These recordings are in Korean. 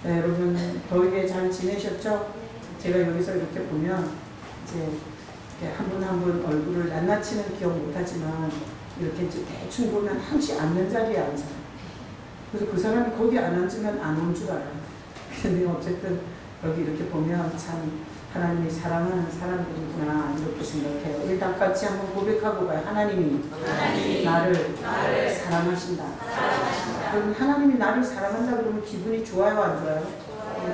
네, 여러분 더위에 잘 지내셨죠? 제가 여기서 이렇게 보면 이제 한 분 한 분 얼굴을 낱낱이는 기억 못하지만 이렇게 이제 대충 보면 항시 앉는 자리에 앉아요. 그래서 그 사람이 거기 안 앉으면 안 온 줄 알아요. 근데 어쨌든 여기 이렇게 보면 참 하나님이 사랑하는 사람들이구나 이렇게 생각해요. 일단 같이 한번 고백하고 가요. 하나님이 나를 사랑하신다. 그럼 하나님이 나를 사랑한다 그러면 기분이 좋아요, 안 좋아요?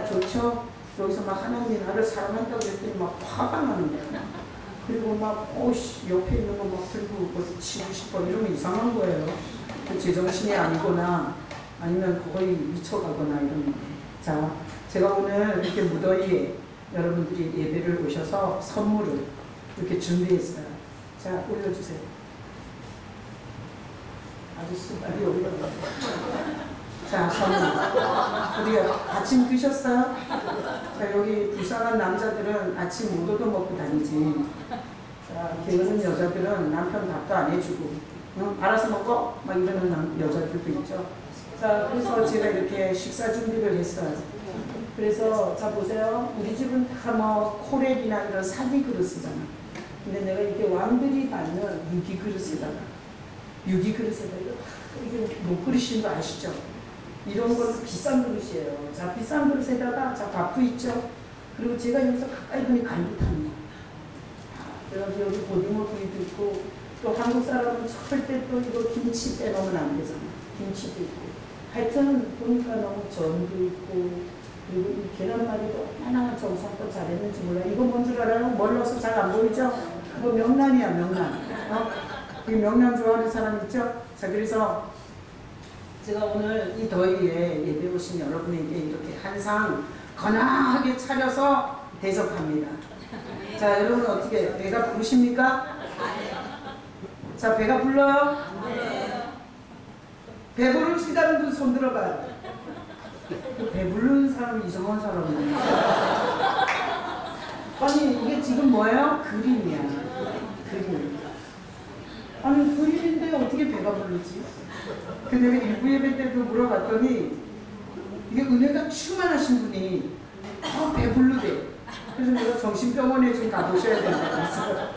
좋죠? 여기서 막 하나님이 나를 사랑한다고 그랬더니 막 화가 나는 거예요. 그리고 막 오씨 옆에 있는 거 막 들고 뭐 치고 싶어 이러면 이상한 거예요. 제정신이 아니거나 아니면 거의 미쳐가거나 이런 거예요. 자, 제가 오늘 이렇게 무더위에 여러분들이 예배를 오셔서 선물을 이렇게 준비했어요. 자, 올려주세요. 아저씨 빨리 올려주세요. 자, 선물. 어디요? 아침 드셨어요? 자, 여기 불쌍한 남자들은 아침 못 얻어먹고 다니지. 자, 게으른 여자들은 남편 밥도 안 해주고, 응? 알아서 먹어? 막 이러는 여자들도 있죠. 자, 그래서 제가 이렇게 식사 준비를 했어요. 그래서 자 보세요. 우리 집은 다 뭐 코렐이나 이런 사기 그릇 쓰잖아. 근데 내가 이렇게 왕들이 받는 유기 그릇에다가 이게 목그릇인 거 아시죠? 이런 건 비싼 그릇이에요. 자, 비싼 그릇에다가 자 밥도 있죠. 그리고 제가 여기서 가까이 보니 갈비탕이에요. 그래서 여기 고등어 구이도 있고 또 한국 사람은 절대 또 이거 김치 빼놓으면 안 되잖아. 김치도 있고 하여튼 보니까 너무 전도 있고 그리고 이 계란말이도 하나하나 정성껏 잘했는지 몰라요. 이거 뭔 줄 알아요? 멀러서 잘 안 보이죠? 그거 명란이야, 명란. 이 명란 좋아하는 사람 있죠? 자, 그래서 제가 오늘 이 더위에 예배 오신 여러분에게 이렇게 한상 건강하게 차려서 대접합니다. 자, 여러분 어떻게 배가 부르십니까? 자, 배가 불러요? 배 부르시다는 분 손 들어봐요. 배부르는 사람은 이상한 사람이에요. 아니 이게 지금 뭐예요? 그림이야. 그림. 아니 그림인데 어떻게 배가 부르지? 근데 내가 일부 예배 때도 물어봤더니 이게 은혜가 충만하신 분이 배부르대. 그래서 내가 정신병원에 좀 가보셔야 된다고 했어요.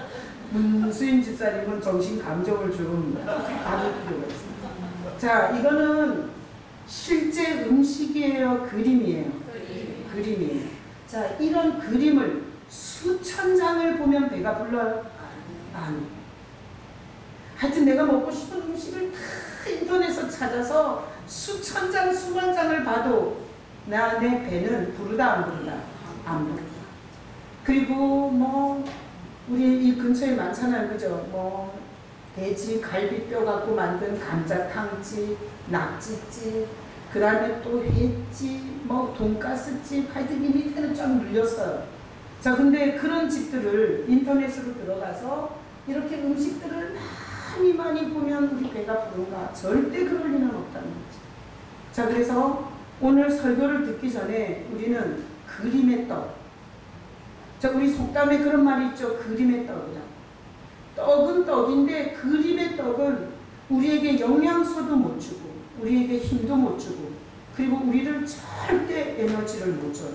문수인 집사님은 정신감정을 좀 받을 필요가 있어요. 자, 이거는 실제 음식이에요? 그림이에요? 그림이에요. 자, 이런 그림을 수천 장을 보면 배가 불러요? 아니. 하여튼 내가 먹고 싶은 음식을 다 인터넷에서 찾아서 수천 장, 수만 장을 봐도 내 배는 부르다 안 부르다? 안 부르다. 그리고 뭐 우리 이 근처에 많잖아요. 그죠? 뭐 돼지 갈비뼈 갖고 만든 감자탕집, 낙지집, 그 다음에 또 횟집, 뭐 돈가스집, 하여튼 이 밑에는 쫙 눌렸어요. 자, 근데 그런 집들을 인터넷으로 들어가서 이렇게 음식들을 많이 보면 우리 배가 부른가? 절대 그럴 리는 없다는 거지. 자, 그래서 오늘 설교를 듣기 전에 우리는 그림의 떡. 자, 우리 속담에 그런 말이 있죠. 그림의 떡이라. 떡은 떡인데 그림의 떡은 우리에게 영양소도 못 주고 우리에게 힘도 못 주고 그리고 우리를 절대 에너지를 못 줘요.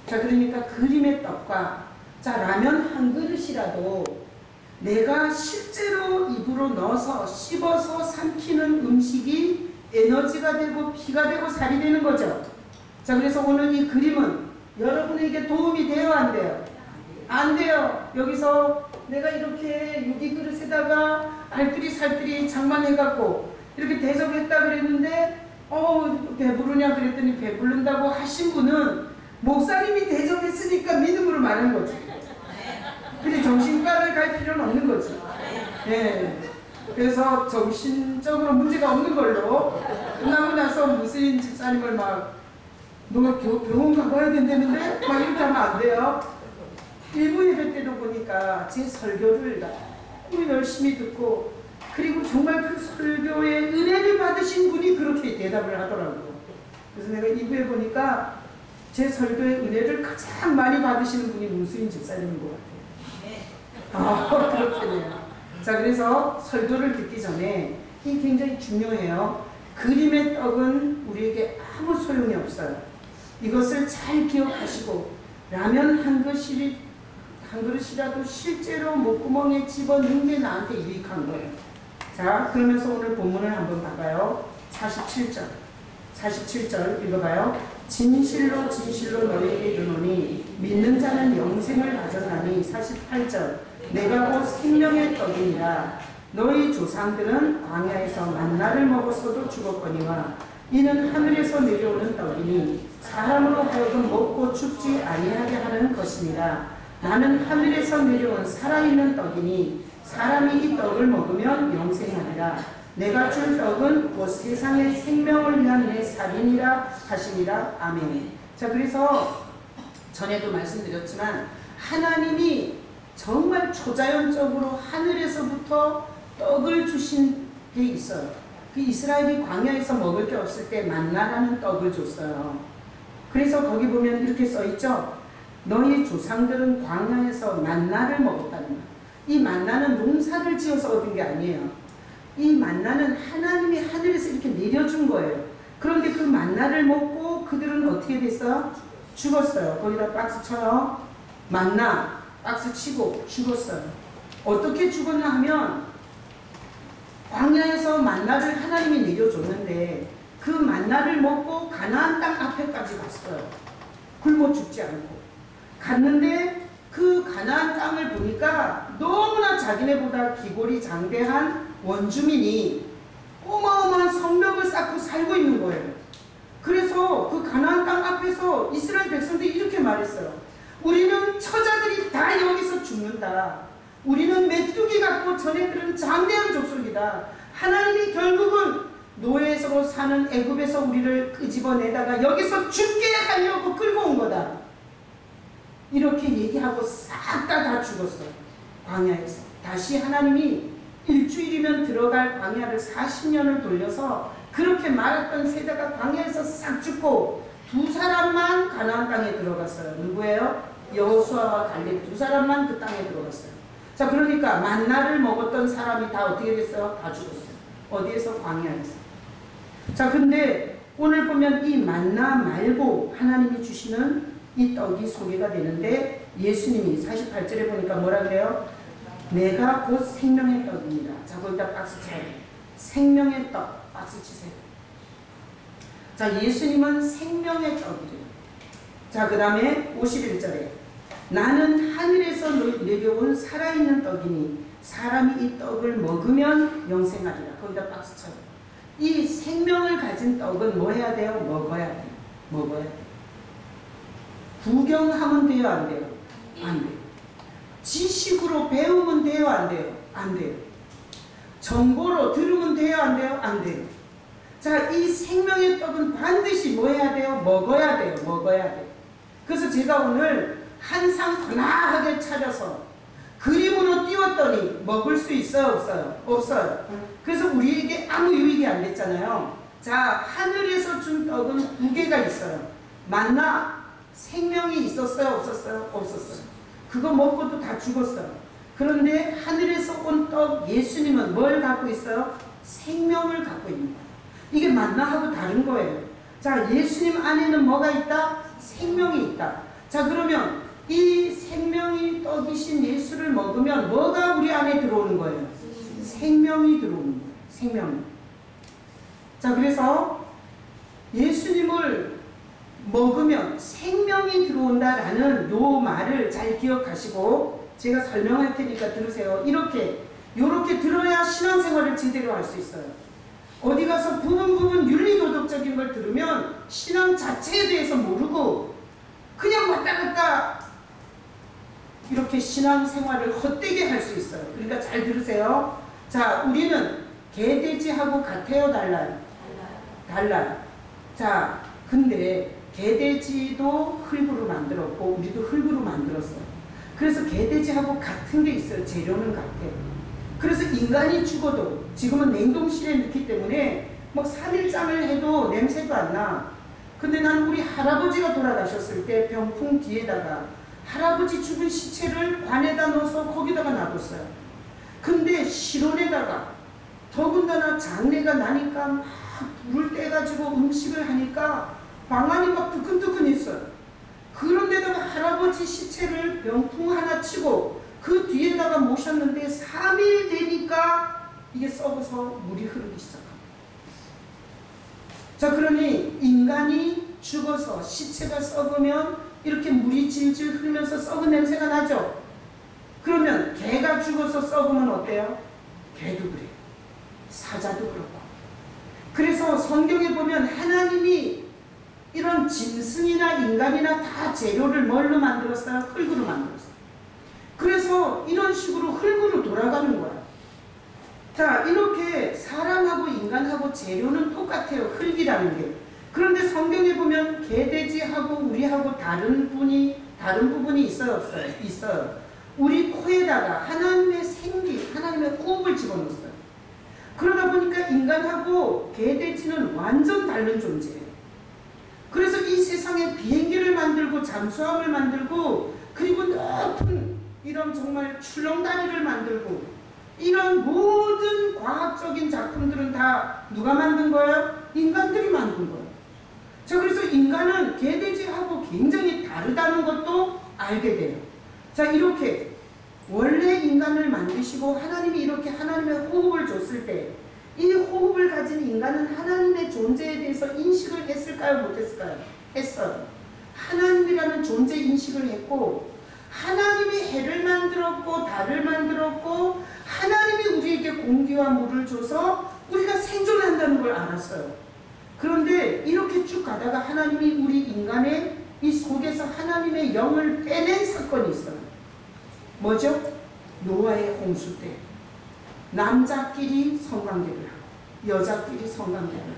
자, 그러니까 그림의 떡과 자 라면 한 그릇이라도 내가 실제로 입으로 넣어서 씹어서 삼키는 음식이 에너지가 되고 피가 되고 살이 되는 거죠. 자, 그래서 오늘 이 그림은 여러분에게 도움이 돼요, 안 돼요? 안 돼요. 여기서 내가 이렇게 유기 그릇에다가 알뜰히 살뜰히 장만해갖고 이렇게 대접했다 그랬는데 배부르냐 그랬더니 배부른다고 하신 분은 목사님이 대접했으니까 믿음으로 말한 거지. 근데 정신과를 갈 필요는 없는 거지. 네. 그래서 정신적으로 문제가 없는 걸로 끝나고 나서 무슬림 집사님을 막 너 병원 가봐야 된다는데 막 이렇게 하면 안 돼요. 일부 예배 때도 보니까 제 설교를 너무 열심히 듣고 그리고 정말 그 설교에 은혜를 받으신 분이 그렇게 대답을 하더라고요. 그래서 내가 2부에 보니까 제 설교에 은혜를 가장 많이 받으시는 분이 문수인 집사님인 것 같아요. 그렇겠네요. 자, 그래서 설교를 듣기 전에 이 굉장히 중요해요. 그림의 떡은 우리에게 아무 소용이 없어요. 이것을 잘 기억하시고 라면 한 그릇이라도 실제로 목구멍에 집어넣는 게 나한테 유익한 거예요. 자, 그러면서 오늘 본문을 한번 봐봐요. 47절 읽어봐요. 진실로 진실로 너희에게 이르노니 믿는 자는 영생을 가졌나니. 48절 내가 곧 생명의 떡이니라. 너희 조상들은 광야에서 만나를 먹었어도 죽었거니와 이는 하늘에서 내려오는 떡이니 사람으로 하여금 먹고 죽지 아니하게 하는 것이니라. 나는 하늘에서 내려온 살아있는 떡이니 사람이 이 떡을 먹으면 영생하리라. 내가 줄 떡은 곧 세상의 생명을 위한 내 살이니라 하시니라. 아멘. 자, 그래서 전에도 말씀드렸지만 하나님이 정말 초자연적으로 하늘에서부터 떡을 주신 게 있어요. 그 이스라엘이 광야에서 먹을 게 없을 때 만나라는 떡을 줬어요. 그래서 거기 보면 이렇게 써있죠. 너희 조상들은 광야에서 만나를 먹었다는 말. 이 만나는 농사를 지어서 얻은 게 아니에요. 이 만나는 하나님이 하늘에서 이렇게 내려준 거예요. 그런데 그 만나를 먹고 그들은 어떻게 됐어요? 죽었어요. 거기다 박스 쳐요. 만나 박스 치고 죽었어요. 어떻게 죽었나 하면 광야에서 만나를 하나님이 내려줬는데 그 만나를 먹고 가나안 땅 앞에까지 갔어요. 굶어 죽지 않고 갔는데 그 가나안 땅을 보니까 너무나 자기네보다 기골이 장대한 원주민이 어마어마한 성벽을 쌓고 살고 있는 거예요. 그래서 그 가나안 땅 앞에서 이스라엘 백성들이 이렇게 말했어요. 우리는 처자들이 다 여기서 죽는다. 우리는 메뚜기 같고 전애들은 장대한 족속이다. 하나님이 결국은 노예로 사는 애굽에서 우리를 끄집어내다가 여기서 죽게 하려고 끌고 온 거다. 이렇게 얘기하고 싹 다 죽었어요. 광야에서. 다시 하나님이 일주일이면 들어갈 광야를 40년을 돌려서 그렇게 말했던 세대가 광야에서 싹 죽고 두 사람만 가나안 땅에 들어갔어요. 누구예요? 여호수아와 갈렙 두 사람만 그 땅에 들어갔어요. 자, 그러니까 만나를 먹었던 사람이 다 어떻게 됐어요? 다 죽었어요. 어디에서? 광야에서. 자, 근데 오늘 보면 이 만나 말고 하나님이 주시는 이 떡이 소개가 되는데 예수님이 48절에 보니까 뭐라 그래요? 내가 곧 생명의 떡입니다. 자, 거기다 박스 쳐요. 생명의 떡 박스 치세요. 자, 예수님은 생명의 떡이래요. 자, 그 다음에 51절에 나는 하늘에서 내려온 살아있는 떡이니 사람이 이 떡을 먹으면 영생하리라. 거기다 박스 쳐요. 이 생명을 가진 떡은 뭐 해야 돼요? 먹어야 돼요. 먹어야 돼요. 구경하면 돼요? 안 돼요? 안 돼요. 지식으로 배우면 돼요? 안 돼요? 안 돼요. 정보로 들으면 돼요? 안 돼요? 안 돼요. 자, 이 생명의 떡은 반드시 뭐 해야 돼요? 먹어야 돼요. 먹어야 돼요. 그래서 제가 오늘 한 상 거나하게 차려서 그림으로 띄웠더니 먹을 수 있어요? 없어요? 없어요. 그래서 우리에게 아무 유익이 안 됐잖아요. 자, 하늘에서 준 떡은 두 개가 있어요. 만나 생명이 있었어요? 없었어요? 없었어요. 그거 먹고도 다 죽었어요. 그런데 하늘에서 온 떡 예수님은 뭘 갖고 있어요? 생명을 갖고 있는 거예요. 이게 만나하고 다른 거예요. 자, 예수님 안에는 뭐가 있다? 생명이 있다. 자, 그러면 이 생명이 떡이신 예수를 먹으면 뭐가 우리 안에 들어오는 거예요? 생명이 들어오는 거예요. 생명. 자, 그래서 예수님을 먹으면 생명이 들어온다라는 요 말을 잘 기억하시고 제가 설명할 테니까 들으세요. 요렇게 들어야 신앙생활을 제대로 할 수 있어요. 어디 가서 부분 윤리도덕적인 걸 들으면 신앙 자체에 대해서 모르고 그냥 왔다 갔다 이렇게 신앙생활을 헛되게 할 수 있어요. 그러니까 잘 들으세요. 자, 우리는 개돼지하고 같아요? 달라요? 달라요. 자, 근데 개돼지도 흙으로 만들었고 우리도 흙으로 만들었어요. 그래서 개돼지하고 같은 게 있어요. 재료는 같아요. 그래서 인간이 죽어도 지금은 냉동실에 넣기 때문에 막 3일장을 해도 냄새도 안 나. 근데 난 우리 할아버지가 돌아가셨을 때 병풍 뒤에다가 할아버지 죽은 시체를 관에다 넣어서 거기다가 놔뒀어요. 근데 실온에다가 더군다나 장례가 나니까 막 물 떼가지고 음식을 하니까 방안이 막 뜨끈뜨끈 있어요. 그런데다가 할아버지 시체를 병풍 하나 치고 그 뒤에다가 모셨는데 3일 되니까 이게 썩어서 물이 흐르기 시작합니다. 자, 그러니 인간이 죽어서 시체가 썩으면 이렇게 물이 질질 흐르면서 썩은 냄새가 나죠. 그러면 개가 죽어서 썩으면 어때요? 개도 그래요. 사자도 그렇고. 그래서 성경에 보면 하나님이 이런 짐승이나 인간이나 다 재료를 뭘로 만들었어요? 흙으로 만들었어요. 그래서 이런 식으로 흙으로 돌아가는 거야. 자, 이렇게 사람하고 인간하고 재료는 똑같아요. 흙이라는 게. 그런데 성경에 보면 개돼지하고 우리하고 다른 부분이 있어요, 없어요? 있어요. 우리 코에다가 하나님의 생기, 하나님의 호흡을 집어넣었어요. 그러다 보니까 인간하고 개돼지는 완전 다른 존재예요. 그래서 이 세상에 비행기를 만들고 잠수함을 만들고 그리고 높은 이런 정말 출렁다리를 만들고 이런 모든 과학적인 작품들은 다 누가 만든 거예요? 인간들이 만든 거예요. 자, 그래서 인간은 개돼지하고 굉장히 다르다는 것도 알게 돼요. 자, 이렇게 원래 인간을 만드시고 하나님이 이렇게 하나님의 호흡을 줬을 때 이 호흡을 가진 인간은 하나님의 존재에 대해서 인식을 했을까요? 못했을까요? 했어요. 하나님이라는 존재 인식을 했고 하나님이 해를 만들었고 달을 만들었고 하나님이 우리에게 공기와 물을 줘서 우리가 생존한다는 걸 알았어요. 그런데 이렇게 쭉 가다가 하나님이 우리 인간의 이 속에서 하나님의 영을 빼낸 사건이 있어요. 뭐죠? 노아의 홍수 때 남자끼리 성관계를 하고 여자끼리 성관계를 하고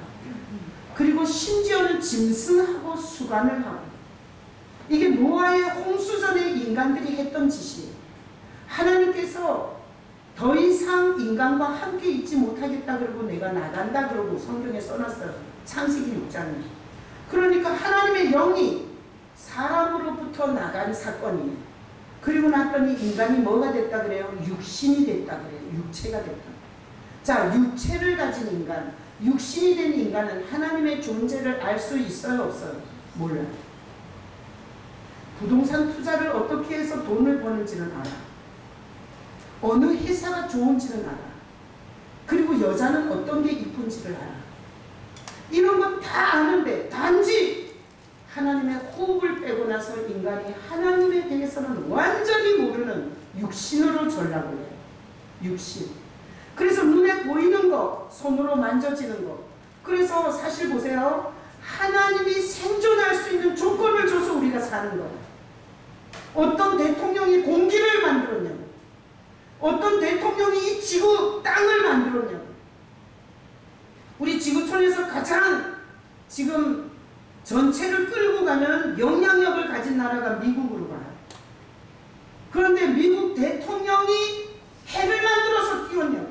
그리고 심지어는 짐승하고 수간을 하고 이게 노아의 홍수 전에 인간들이 했던 짓이에요. 하나님께서 더 이상 인간과 함께 있지 못하겠다 그러고 내가 나간다 그러고 성경에 써놨어요. 창세기 6장에. 그러니까 하나님의 영이 사람으로부터 나간 사건이에요. 그리고 났더니 인간이 뭐가 됐다 그래요? 육신이 됐다 그래요. 육체가 됐다. 자, 육체를 가진 인간, 육신이 된 인간은 하나님의 존재를 알 수 있어요? 없어요? 몰라요. 부동산 투자를 어떻게 해서 돈을 버는지는 알아. 어느 회사가 좋은지는 알아. 그리고 여자는 어떤 게 이쁜지를 알아. 이런 건 다 아는데 단지 하나님의 호흡을 빼고 나서 인간이 하나님에 대해서는 완전히 모르는 육신으로 전락을 해요. 육신. 그래서 눈에 보이는 거, 손으로 만져지는 거. 그래서 사실 보세요. 하나님이 생존할 수 있는 조건을 줘서 우리가 사는 거예요. 어떤 대통령이 공기를 만들었냐고. 어떤 대통령이 이 지구 땅을 만들었냐고. 우리 지구촌에서 가장 지금 전체를 끌고 가는 영향력을 가진 나라가 미국으로 가요. 그런데 미국 대통령이 해를 만들어서 띄웠냐고.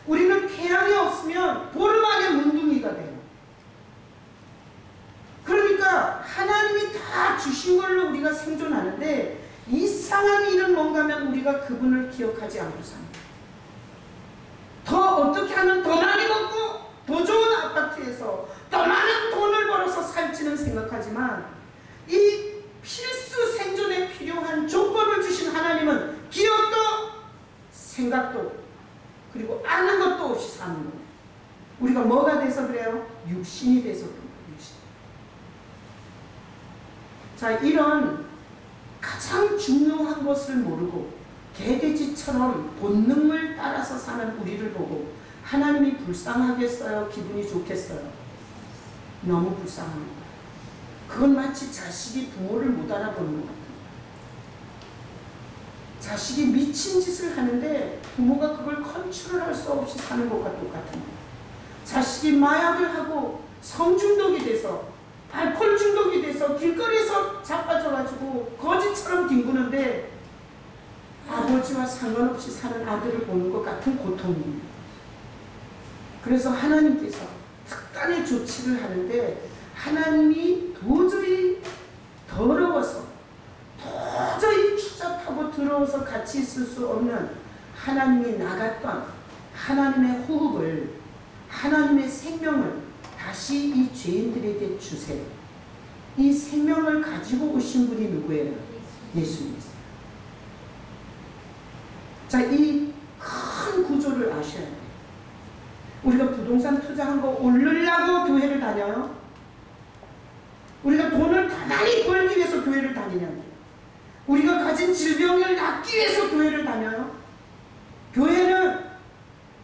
우리는 태양이 없으면 보름 안에 문둥이가 돼요. 그러니까 하나님이 다 주신 걸로 우리가 생존하는데 이상한 일은 뭔가 하면 우리가 그분을 기억하지 않고 삽니다. 더 어떻게 하면 더 많이 먹고 더 좋은 아파트에서 더 많은 돈을 벌어서 살지는 생각하지만 이 필수 생존에 필요한 조건을 주신 하나님은 기억도 생각도 그리고 아는 것도 없이 사는 거예요. 우리가 뭐가 돼서 그래요? 육신이 돼서 그래요. 육신. 자, 이런 가장 중요한 것을 모르고 개돼지처럼 본능을 따라서 사는 우리를 보고 하나님이 불쌍하겠어요? 기분이 좋겠어요? 너무 불쌍합니다. 그건 마치 자식이 부모를 못 알아보는 것 같아요. 자식이 미친 짓을 하는데 부모가 그걸 컨트롤할 수 없이 사는 것과 똑같은 거예요. 자식이 마약을 하고 성중독이 돼서 알코올 중독이 돼서 길거리에서 자빠져가지고 거지처럼 뒹구는데 아버지와 상관없이 사는 아들을 보는 것 같은 고통이에요. 그래서 하나님께서 특단의 조치를 하는데 하나님이 도저히 더러워서 도저히 추잡하고 더러워서 같이 있을 수 없는 하나님이 나갔던 하나님의 호흡을 하나님의 생명을 다시 이 죄인들에게 주세요. 이 생명을 가지고 오신 분이 누구예요? 예수님이세요. 자, 이 큰 구조를 아셔야 돼요. 우리가 부동산 투자한 거 오르려고 교회를 다녀요? 우리가 돈을 더 많이 벌기 위해서 교회를 다니냐고요? 우리가 가진 질병을 낫기 위해서 교회를 다녀요? 교회는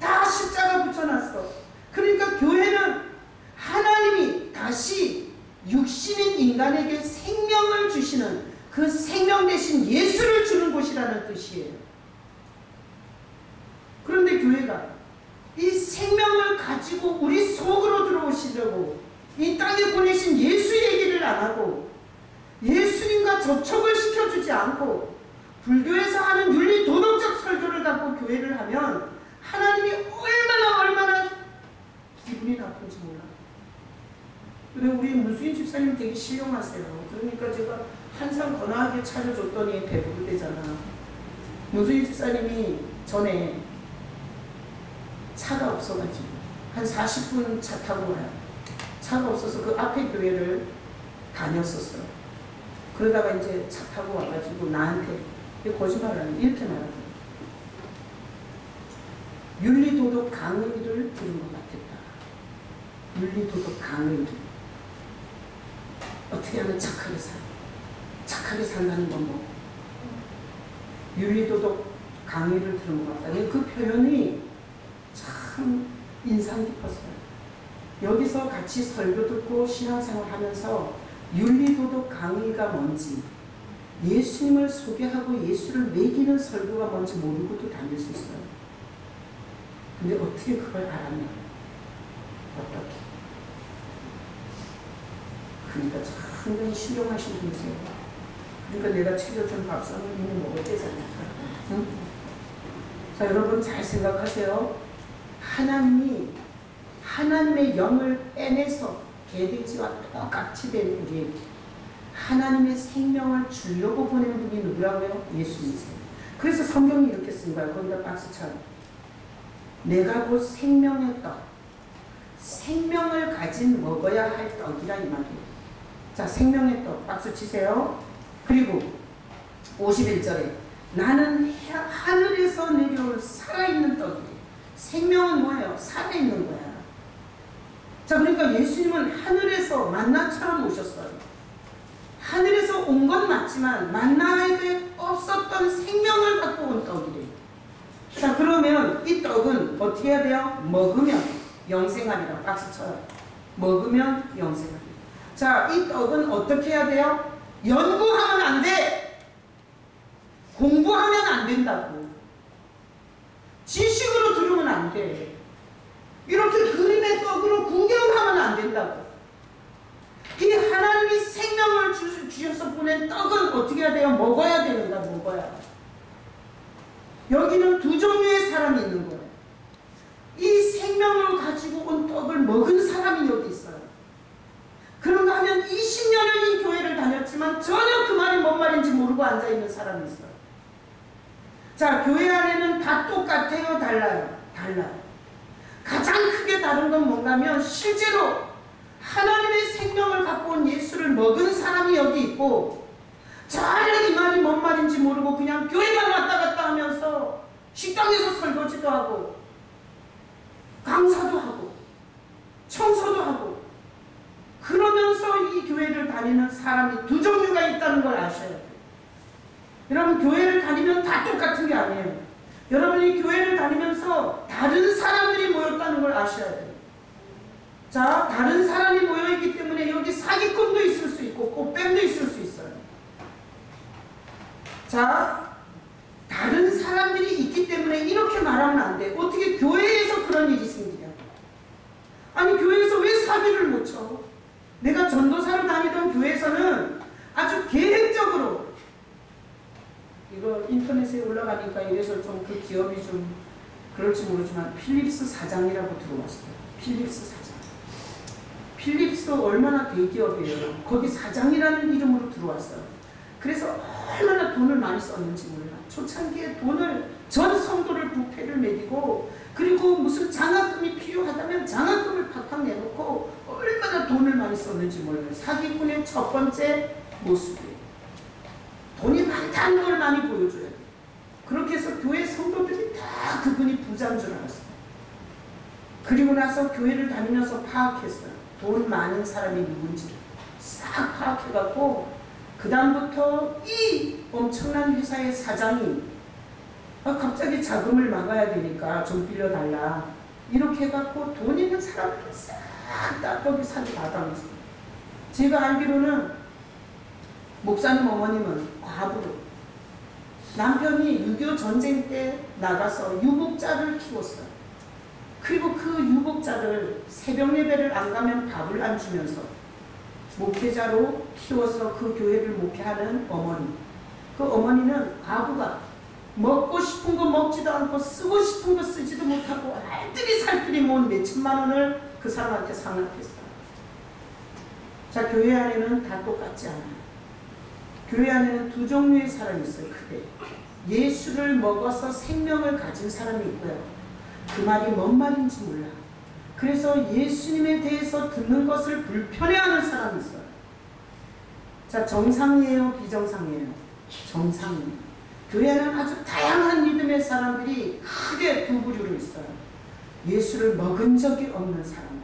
다 십자가 붙여놨어. 그러니까 교회는 하나님이 다시 육신인 인간에게 생명을 주시는 그 생명 대신 예수를 주는 곳이라는 뜻이에요. 그런데 교회가 이 생명을 가지고 우리 속으로 들어오시려고 이 땅에 보내신 예수 얘기를 안 하고 예수님과 접촉을 시켜주지 않고 불교에서 하는 윤리 도덕적 설교를 갖고 교회를 하면 하나님이 얼마나 기분이 나쁜지 몰라요. 근데 우리 무수인 집사님 되게 신용하세요. 그러니까 제가 항상 건강하게 차려줬더니 배부르대잖아. 무수인 집사님이 전에 차가 없어가지고 한 40분 차 타고 와요. 차가 없어서 그 앞에 교회를 다녔었어요. 그러다가 이제 차 타고 와가지고 나한테 거짓말을 하는 이렇게 말하더라고요. 윤리도덕 강의를 들은 것 같았다. 윤리도덕 강의를. 어떻게 하면 착하게 산다는 건 뭐. 윤리도덕 강의를 들은 것 같다. 그 표현이 참 인상 깊었어요. 여기서 같이 설교 듣고 신앙생활 하면서 윤리도덕 강의가 뭔지, 예수님을 소개하고 예수를 매기는 설교가 뭔지 모르고도 다닐 수 있어요. 근데 어떻게 그걸 알았냐? 어떻게? 그러니까 상당히 신경하신 분이세요. 그러니까 내가 챙겨준 밥상을 이미 먹을 때잖아. 응? 자, 여러분 잘 생각하세요. 하나님의 영을 빼내서 개돼지와 똑같이 된 우리에게 하나님의 생명을 주려고 보낸 분이 누구라고요? 예수님이세요. 그래서 성경이 이렇게 쓴 거예요. 거기다 박수쳐. 내가 곧 생명의 떡, 생명을 가진 먹어야 할 떡이라 이 말이에요. 자, 생명의 떡 박수 치세요. 그리고 51절에 나는 하늘에서 내려올 살아있는 떡이에요. 생명은 뭐예요? 살아있는 거야. 자, 그러니까 예수님은 하늘에서 만나처럼 오셨어요. 하늘에서 온 건 맞지만 만나에게 없었던 생명을 갖고 온 떡이래요. 자, 그러면 이 떡은 어떻게 해야 돼요? 먹으면 영생하리라. 박수 쳐요. 먹으면 영생하리라. 자, 이 떡은 어떻게 해야 돼요? 연구하면 안 돼. 공부하면 안 된다고. 지식으로 들으면 안 돼. 이렇게 그림의 떡으로 구경하면 안 된다고. 이 하나님이 생명을 주셔서 보낸 떡은 어떻게 해야 돼요? 먹어야 되는가? 먹어야. 여기는 두 종류의 사람이 있는 거예요. 이 생명을 가지고 온 떡을 먹은 사람이 여기 있어요. 그런가 하면 20년을 이 교회를 다녔지만 전혀 그 말이 뭔 말인지 모르고 앉아있는 사람이 있어요. 자, 교회 안에는 다 똑같아요? 달라요? 달라요. 가장 크게 다른 건 뭔가 하면 실제로 하나님의 생명을 갖고 온 예수를 먹은 사람이 여기 있고 전혀 이 말이 뭔 말인지 모르고 그냥 교회만 왔다 갔다 하면서 식당에서 설거지도 하고 강사도 하고 청소도 하고 그러면서 이 교회를 다니는 사람이 두 종류가 있다는 걸 아셔야 돼요. 여러분, 교회를 다니면 다 똑같은 게 아니에요. 여러분이 교회를 다니면서 다른 사람들이 모였다는 걸 아셔야 돼요. 자, 다른 사람이 모여있기 때문에 여기 사기꾼도 있을 수 있고 꽃뱀도 있을 수 있어요. 자, 다른 사람들이 있기 때문에 이렇게 말하면 안 돼. 어떻게 교회에서 그런 일이 생기냐고. 아니, 교회에서 왜 사기를 못 쳐? 내가 전도사로 다니던 교회에서는 아주 계획적으로 이거 인터넷에 올라가니까 이래서 좀 그 기업이 좀 그럴지 모르지만 필립스 사장이라고 들어왔어요. 필립스 사장. 필립스 얼마나 대기업이에요. 거기 사장이라는 이름으로 들어왔어요. 그래서 얼마나 돈을 많이 썼는지 몰라. 초창기에 돈을 전 성도를 부패를 매기고 그리고 무슨 장학금이 필요하다면 장학금을 팍팍 내놓고 얼마나 돈을 많이 썼는지 몰라요. 사기꾼의 첫 번째 모습이에요. 돈이 많다는 걸 많이 보여줘야 돼요. 그렇게 해서 교회 성도들이 다 그분이 부자인 줄 알았어요. 그리고 나서 교회를 다니면서 파악했어요. 돈 많은 사람이 누군지 싹 파악해갖고 그 다음부터 이 엄청난 회사의 사장이 갑자기 자금을 막아야 되니까 좀 빌려달라 이렇게 해갖고 돈 있는 사람을 싹 다 거기 사기 다 당했어요. 제가 알기로는 목사님 어머님은 과부로 남편이 6.25 전쟁 때 나가서 유복자를 키웠어요. 그리고 그 유복자를 새벽 예배를 안 가면 밥을 안 주면서 목회자로 키워서 그 교회를 목회하는 어머니. 그 어머니는 과부가 먹고 싶은 거 먹지도 않고 쓰고 싶은 거 쓰지도 못하고 알뜰히 살뜰히 모은 몇천만 원을 그 사람한테 상납했어요. 자, 교회 안에는 다 똑같지 않아요. 교회 안에는 두 종류의 사람이 있어요. 크게 예수를 먹어서 생명을 가진 사람이 있고요. 그 말이 뭔 말인지 몰라. 그래서 예수님에 대해서 듣는 것을 불편해하는 사람이 있어요. 자, 정상이에요? 비정상이에요? 정상이에요. 교회는 아주 다양한 믿음의 사람들이 크게 두 부류로 있어요. 예수를 먹은 적이 없는 사람과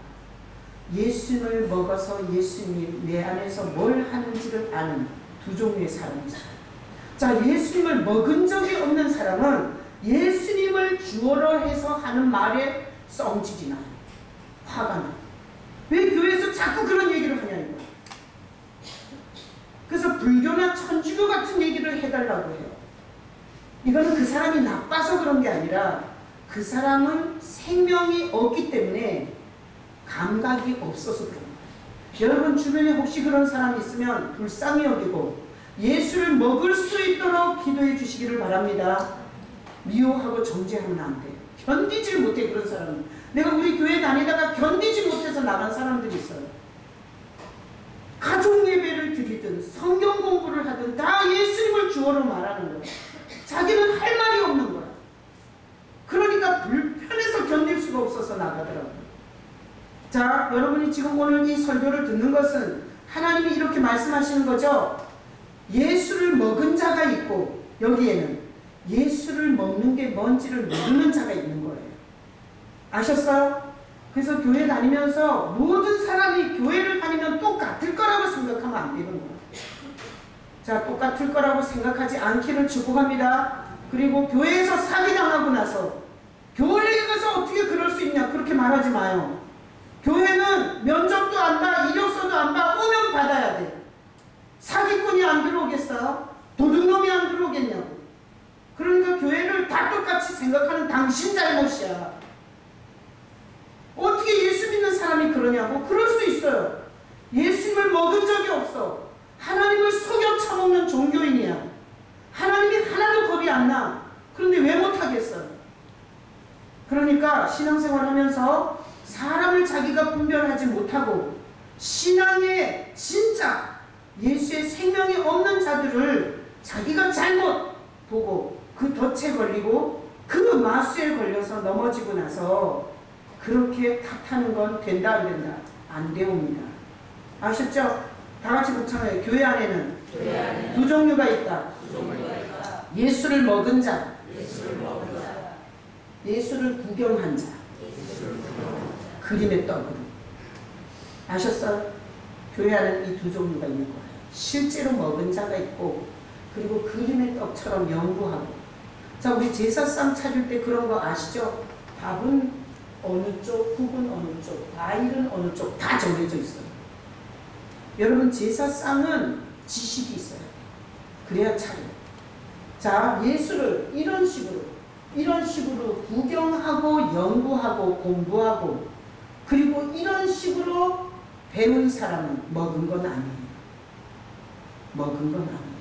예수님을 먹어서 예수님이 내 안에서 뭘 하는지를 아는 두 종류의 사람이 있어요. 자, 예수님을 먹은 적이 없는 사람은 예수님을 주어로 해서 하는 말에 썽질이 나요. 화가 나요. 왜 교회에서 자꾸 그런 얘기를 하냐는 거예요. 그래서 불교나 천주교 같은 얘기를 해달라고 해요. 이거는 그 사람이 나빠서 그런 게 아니라 그 사람은 생명이 없기 때문에 감각이 없어서 그런 거예요. 여러분 주변에 혹시 그런 사람이 있으면 불쌍히 여기고 예수를 먹을 수 있도록 기도해 주시기를 바랍니다. 미워하고 정죄하면 안 돼요. 견디질 못해 그런 사람은. 내가 우리 교회 다니다가 견디지 못해서 나간 사람들이 있어요. 가족 예배를 드리든 성경 공부를 하든 다 예수님을 주어로 말하는 거예요. 자기는 할 말이 없는 거야. 그러니까 불편해서 견딜 수가 없어서 나가더라고요. 자, 여러분이 지금 오늘 이 설교를 듣는 것은 하나님이 이렇게 말씀하시는 거죠. 예수를 먹은 자가 있고 여기에는 예수를 먹는 게 뭔지를 모르는 자가 있는 거예요. 아셨어요? 그래서 교회 다니면서 모든 사람이 교회를 다니면 똑같을 거라고 생각하면 안 되는 거예요. 자, 똑같을 거라고 생각하지 않기를 축복합니다. 그리고 교회에서 사기당하고 나서 교회에 가서 어떻게 그럴 수 있냐 그렇게 말하지 마요. 교회는 면접도 안 봐, 이력서도 안 봐, 오면 받아야 돼. 사기꾼이 안 들어오겠어요? 도둑놈이 안 들어오겠냐고. 그러니까 교회를 다 똑같이 생각하는 당신 잘못이야. 어떻게 예수 믿는 사람이 그러냐고. 그럴 수 있어요. 예수님을 먹은 적이 없어. 하나님을 속여 처먹는 종교인이야. 하나님이 하나도 겁이 안 나. 그런데 왜 못하겠어요? 그러니까 신앙생활 하면서 사람을 자기가 분별하지 못하고 신앙에 진짜 예수의 생명이 없는 자들을 자기가 잘못 보고 그 덫에 걸리고 그 마수에 걸려서 넘어지고 나서 그렇게 탓하는 건 된다 안 된다? 안 되옵니다. 아셨죠? 다 같이 붙여요. 교회 안에는 두 종류가 있다. 예수를 먹은 자, 예수를 구경한 자, 그림의 떡으로. 아셨어요? 교회 안에는 이 두 종류가 있는 거예요. 실제로 먹은 자가 있고 그리고 그림의 떡처럼 연구하고. 자, 우리 제사상 차릴 때 그런 거 아시죠? 밥은 어느 쪽, 국은 어느 쪽, 과일은 어느 쪽 다 정해져 있어요. 여러분 제사상은 지식이 있어요. 그래야 차려. 자, 예수를 이런 식으로 구경하고 연구하고 공부하고 그리고 이런 식으로 배운 사람은 먹은 건 아니에요. 먹은 건 아니에요.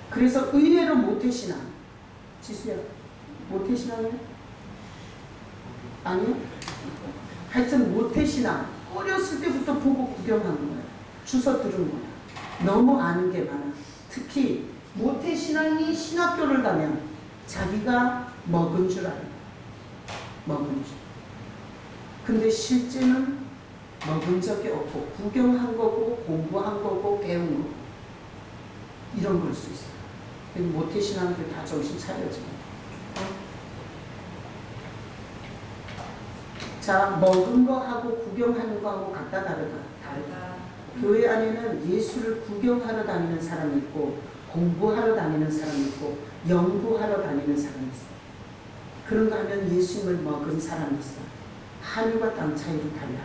그래서 의외로 모태신앙. 지수야, 모태신앙이요? 아니요? 하여튼 모태신앙. 어렸을 때부터 보고 구경한 거예요. 주워 들은 거야. 너무 아는 게 많아. 특히 모태신앙이 신학교를 가면 자기가 먹은 줄 알아요. 먹은 줄. 근데 실제는 먹은 적이 없고 구경한 거고 공부한 거고 배운 거 이런 걸 수 있어요. 모태신앙들 다 정신 차려지고. 자, 먹은 거하고 구경하는 거하고 같다 다르다? 다르다. 교회 안에는 예수를 구경하러 다니는 사람이 있고 공부하러 다니는 사람이 있고 연구하러 다니는 사람이 있어요. 그런가 하면 예수님을 먹은 사람이 있어요. 하늘과 땅 차이로 달라.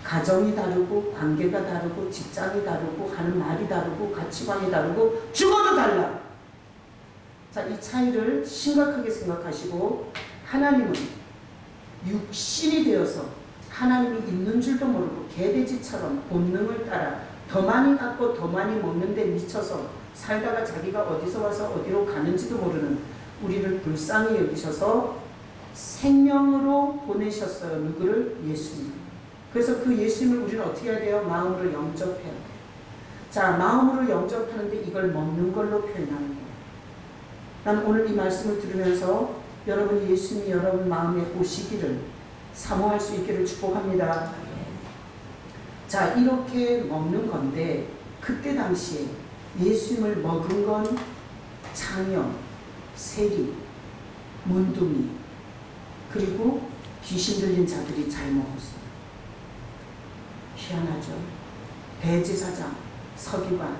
가정이 다르고 관계가 다르고 직장이 다르고 하는 말이 다르고 가치관이 다르고 죽어도 달라. 자, 이 차이를 심각하게 생각하시고 하나님은 육신이 되어서 하나님이 있는 줄도 모르고 개돼지처럼 본능을 따라 더 많이 갖고 더 많이 먹는 데 미쳐서 살다가 자기가 어디서 와서 어디로 가는지도 모르는 우리를 불쌍히 여기셔서 생명으로 보내셨어요. 누구를? 예수님. 그래서 그 예수님을 우리는 어떻게 해야 돼요? 마음으로 영접해야 돼요. 자, 마음으로 영접하는데 이걸 먹는 걸로 표현하는 거예요. 난 오늘 이 말씀을 들으면서 여러분이 예수님이 여러분 마음에 오시기를 사모할 수 있기를 축복합니다. 자, 이렇게 먹는 건데 그때 당시에 예수님을 먹은 건 장염, 세리, 문둥이 그리고 귀신 들린 자들이 잘 먹었어요. 희한하죠. 대제사장, 서기관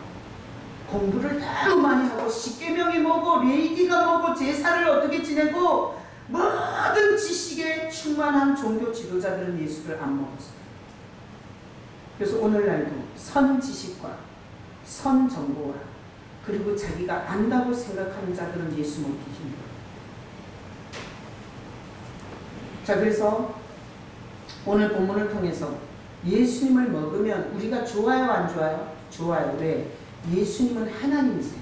공부를 너무 많이 하고 십계명이 뭐고 레위기가 뭐고 제사를 어떻게 지내고 모든 지식에 충만한 종교 지도자들은 예수를 안 먹었어요. 그래서 오늘날도 선지식과 선정보와 그리고 자기가 안다고 생각하는 자들은 예수 먹기 힘들어요. 자, 그래서 오늘 본문을 통해서 예수님을 먹으면 우리가 좋아요 안 좋아요? 좋아요. 왜? 예수님은 하나님이세요.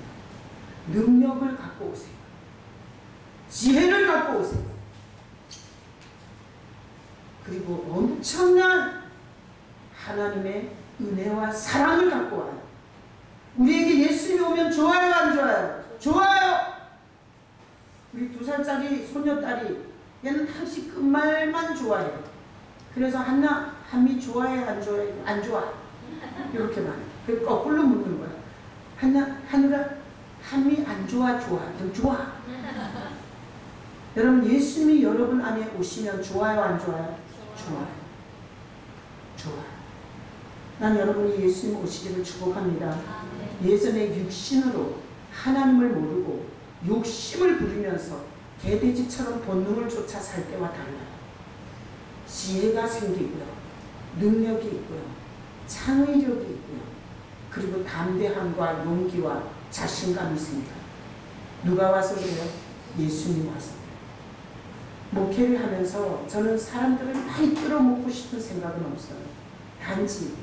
능력을 갖고 오세요. 지혜를 갖고 오세요. 그리고 엄청난 하나님의 은혜와 사랑을 갖고 와요. 우리에게 예수님이 오면 좋아요 안 좋아요? 좋아요. 우리 2살짜리 소녀딸이 얘는 항상 끝말만 좋아해요. 그래서 한미 좋아해 안 좋아해? 안 좋아. 이렇게 말해. 그 거꾸로 묻는 거야. 하늘아 한미 안 좋아? 좋아? 좀 좋아. 여러분 예수님이 여러분 안에 오시면 좋아요 안 좋아요? 좋아요. 좋아요. 난 여러분이 예수님 오시기를 축복합니다. 예전에 육신으로 하나님을 모르고 욕심을 부리면서 개돼지처럼 본능을 쫓아 살 때와 달라요. 지혜가 생기고요. 능력이 있고요. 창의력이 있고요. 그리고 담대함과 용기와 자신감이 생겨요. 누가 와서 그래요? 예수님 와서. 목회를 하면서 저는 사람들을 많이 끌어모으고 싶은 생각은 없어요. 단지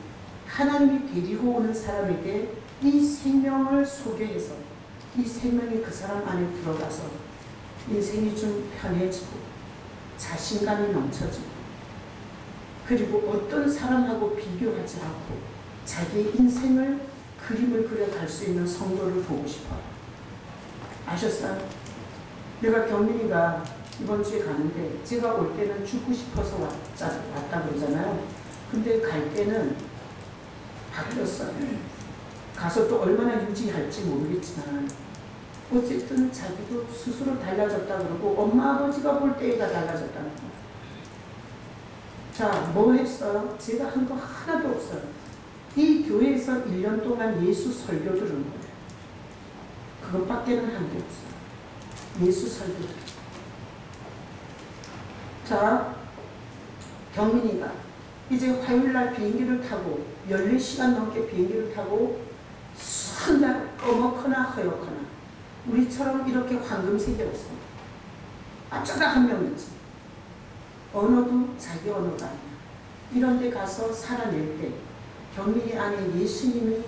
하나님이 데리고 오는 사람에게 이 생명을 소개해서 이 생명이 그 사람 안에 들어가서 인생이 좀 편해지고 자신감이 넘쳐지고 그리고 어떤 사람하고 비교하지 않고 자기의 인생을 그림을 그려갈 수 있는 성도를 보고 싶어요. 아셨어요? 내가 경민이가 이번 주에 가는데 제가 올 때는 죽고 싶어서 왔다 그러잖아요. 근데 갈 때는 바뀌었어요. 가서 또 얼마나 유지할지 모르겠지만 어쨌든 자기도 스스로 달라졌다 그러고 엄마 아버지가 볼 때가 달라졌다는 거예요. 자, 뭐 했어요? 제가 한 거 하나도 없어요. 이 교회에서 1년 동안 예수 설교 들은 거예요. 그것밖에는 한 게 없어요. 예수 설교. 자, 경민이가 이제 화요일날 비행기를 타고 14시간 넘게 비행기를 타고 순간 꺼먹거나 허옇거나 우리처럼 이렇게 황금색이 없어. 어쩌다 한 명이지. 언어도 자기 언어가 아니야. 이런 데 가서 살아낼 때 경민이 안에 예수님이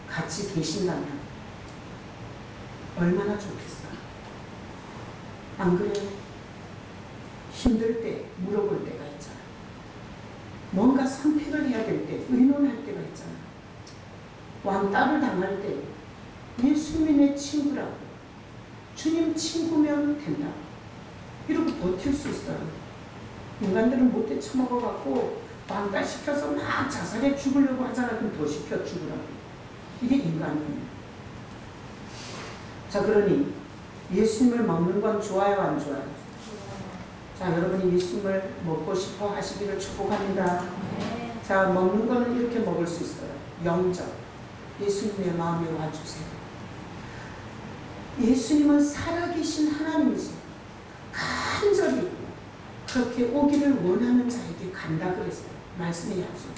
같이 계신다면 얼마나 좋겠어. 안 그래요? 힘들 때 물어볼 때가 있잖아. 뭔가 선택을 해야 될 때 의논할 때가 있잖아. 왕따를 당할 때 예수님이 내 친구라고. 주님 친구면 된다. 이렇게 버틸 수 있어요. 인간들은 못돼 처먹어갖고 방달시켜서 막 자살해 죽으려고 하잖아. 그럼 더 시켜 죽으라고. 이게 인간이에요. 자, 그러니 예수님을 먹는 건 좋아요, 안 좋아요? 자, 여러분이 예수님을 먹고 싶어 하시기를 축복합니다. 자, 먹는 거는 이렇게 먹을 수 있어요. 영접. 예수님의 마음에 와주세요. 예수님은 살아계신 하나님이세요. 간절히 그렇게 오기를 원하는 자에게 간다 그랬어요. 말씀의 약속.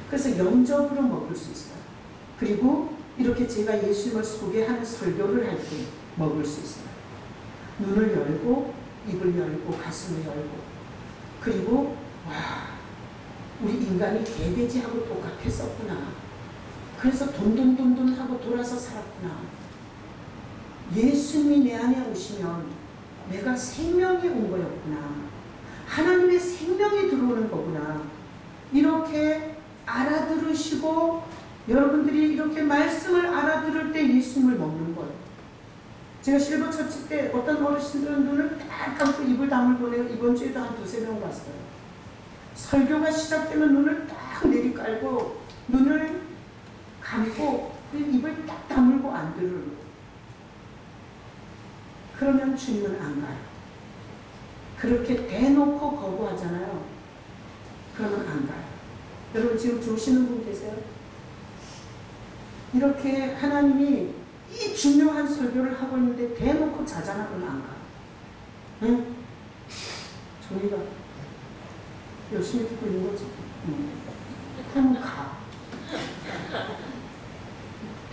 그래서 영접으로 먹을 수 있어요. 그리고 이렇게 제가 예수님을 소개하는 설교를 할 때 먹을 수 있어요. 눈을 열고 입을 열고 가슴을 열고, 그리고 와, 우리 인간이 개돼지하고 똑같았었구나. 그래서 돈돈돈돈 하고 돌아서 살았구나. 예수님이 내 안에 오시면 내가 생명이 온 거였구나. 하나님의 생명이 들어오는 거구나. 이렇게 알아들으시고 여러분들이 이렇게 말씀을 알아들을 때 예수님을 먹는 거예요. 제가 실버 처치 때 어떤 어르신들은 눈을 딱 감고 입을 다물고, 내가 이번 주에도 한 두세 명 봤어요. 설교가 시작되면 눈을 딱 내리깔고 눈을 감고 입을 딱 다물고 안 들으려고. 그러면 주님은 안 가요. 그렇게 대놓고 거부하잖아요. 그러면 안 가요. 여러분 지금 조시는 분 계세요? 이렇게 하나님이 이 중요한 설교를 하고 있는데 대놓고 자장하면 안 가. 응? 종이가 열심히 듣고 있는 거지. 응. 그러면 가.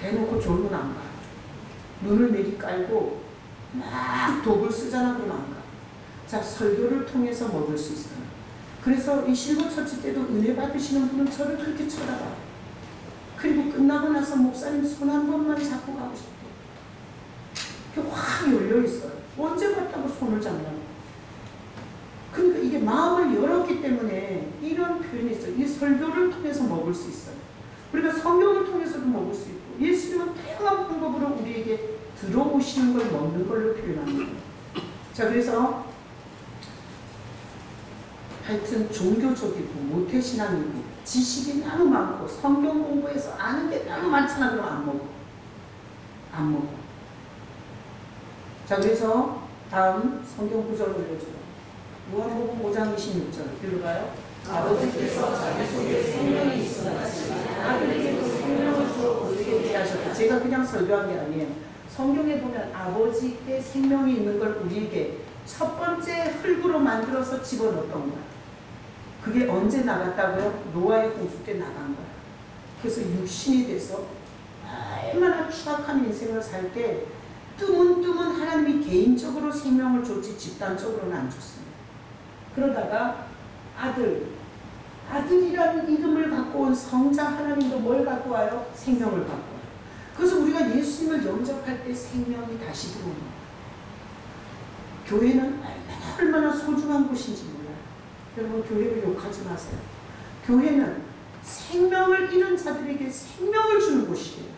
대놓고 졸면 안 가. 눈을 내리깔고 막 독을 쓰잖아. 그러면 안 가. 자, 설교를 통해서 먹을 수 있어요. 그래서 이 실버처치 때도 은혜 받으시는 분은 저를 그렇게 쳐다봐요. 그리고 끝나고 나서 목사님 손 한 번만 잡고 가고 싶어. 확 열려있어요. 언제 봤다고 손을 잡냐고. 그러니까 이게 마음을 열었기 때문에 이런 표현이 있어요. 이 설교를 통해서 먹을 수 있어요. 우리가 성경을 통해서도 먹을 수 있고, 예수님은 다양한 방법으로 우리에게 들어오시는 걸 먹는 걸로 표현합니다. 자, 그래서 하여튼 종교적이고 모태신앙이고 지식이 너무 많고 성경 공부해서 아는 게 너무 많잖아. 그럼 안 먹어. 안 먹어. 자, 그래서 다음 성경 구절 올려줘요. 요한복음 5장 26절 읽어봐요. 아버지께서 자기 속에 생명이 있으시니 아들에게도 생명을 주어 우리에게 있게 하셨다. 제가 그냥 설교한 게 아니에요. 성경에 보면 아버지께 생명이 있는 걸 우리에게 첫 번째 흙으로 만들어서 집어넣었던 거야. 그게 언제 나갔다고요? 노아의 홍수 때 나간 거야. 그래서 육신이 돼서 얼마나 추악한 인생을 살 때 뜨문뜨문 하나님이 개인적으로 생명을 줬지 집단적으로는 안 줬습니다. 그러다가 아들이라는 이름을 갖고 온 성자 하나님도 뭘 갖고 와요? 생명을 갖고 와요. 그래서 우리가 예수님을 영접할 때 생명이 다시 들어오는 거예요. 교회는 얼마나 소중한 곳인지 몰라요. 여러분 교회를 욕하지 마세요. 교회는 생명을 잃은 자들에게 생명을 주는 곳이에요.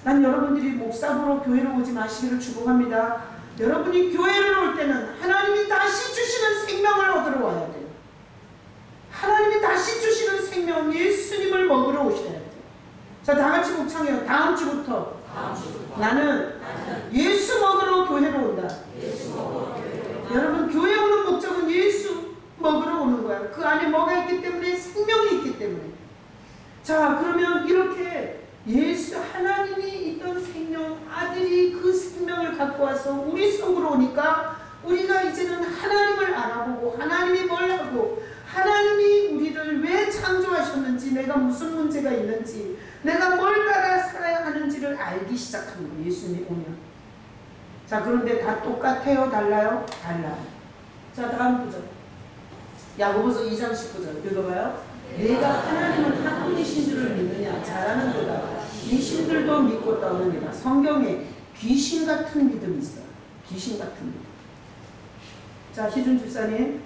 난 여러분들이 목사부로 교회로 오지 마시기를 축복합니다. 여러분이 교회를 올 때는 하나님이 다시 주시는 생명을 얻으러 와야 돼요. 하나님이 다시 주시는 생명, 예수님을 먹으러 오셔야 돼요. 자, 다 같이 묵상해요. 다음 주부터 나는 예수 먹으러 교회로 온다. 여러분 교회 오는 목적은 예수 먹으러 오는 거야. 그 안에 뭐가 있기 때문에? 생명이 있기 때문에. 자, 그러면 이렇게 예수 하나님이 있던 생명, 아들이 그 생명을 갖고 와서 우리 속으로 오니까 우리가 이제는 하나님을 알아보고 하나님이 뭘 하고 하나님이 우리를 왜 창조하셨는지, 내가 무슨 문제가 있는지, 내가 뭘 따라 살아야 하는지를 알기 시작하는 거예요. 예수님이 오면. 자, 그런데 다 똑같아요? 달라요? 달라요. 자, 다음 구절. 야고보서 2장 19절 읽어봐요. 내가 하나님은 한 분이신 줄을 믿느냐? 잘하는 거다. 귀신들도 믿고 떠느니라. 성경에 귀신 같은 믿음이 있어요. 귀신 같은 믿음. 자, 희준 집사님,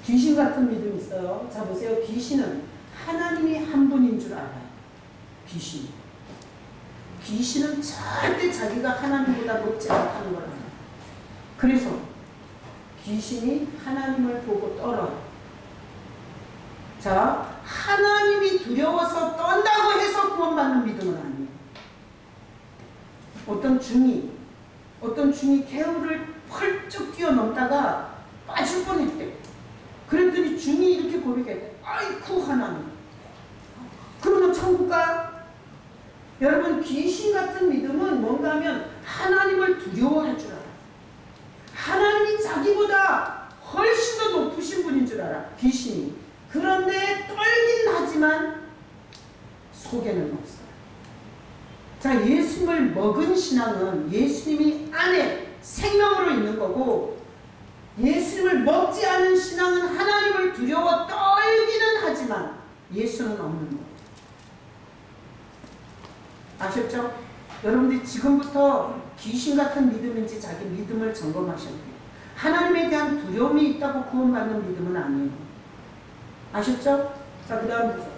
귀신 같은 믿음이 있어요. 자, 보세요. 귀신은 하나님이 한 분인 줄 알아요. 귀신은 절대 자기가 하나님보다 높지 않다는 걸 알아요. 그래서 귀신이 하나님을 보고 떨어요. 자, 하나님이 두려워서 떤다고 해서 구원받는 믿음은 아니에요. 어떤 중이 개울을 펄쩍 뛰어넘다가 빠질 뻔했대. 그랬더니 중이 이렇게 고백했대. 아이쿠 하나님. 그러면 천국 가요? 여러분, 귀신 같은 믿음은 뭔가 하면 하나님을 두려워할 줄 알아. 하나님이 자기보다 훨씬 더 높으신 분인 줄 알아, 귀신이. 그런데 떨긴 하지만 속에는 없어요. 자, 예수님을 먹은 신앙은 예수님이 안에 생명으로 있는 거고, 예수님을 먹지 않은 신앙은 하나님을 두려워 떨기는 하지만 예수는 없는 거예요. 아셨죠? 여러분들이 지금부터 귀신 같은 믿음인지 자기 믿음을 점검하셔야 돼요. 하나님에 대한 두려움이 있다고 구원받는 믿음은 아니에요. 아셨죠? 자, 그 다음 보죠.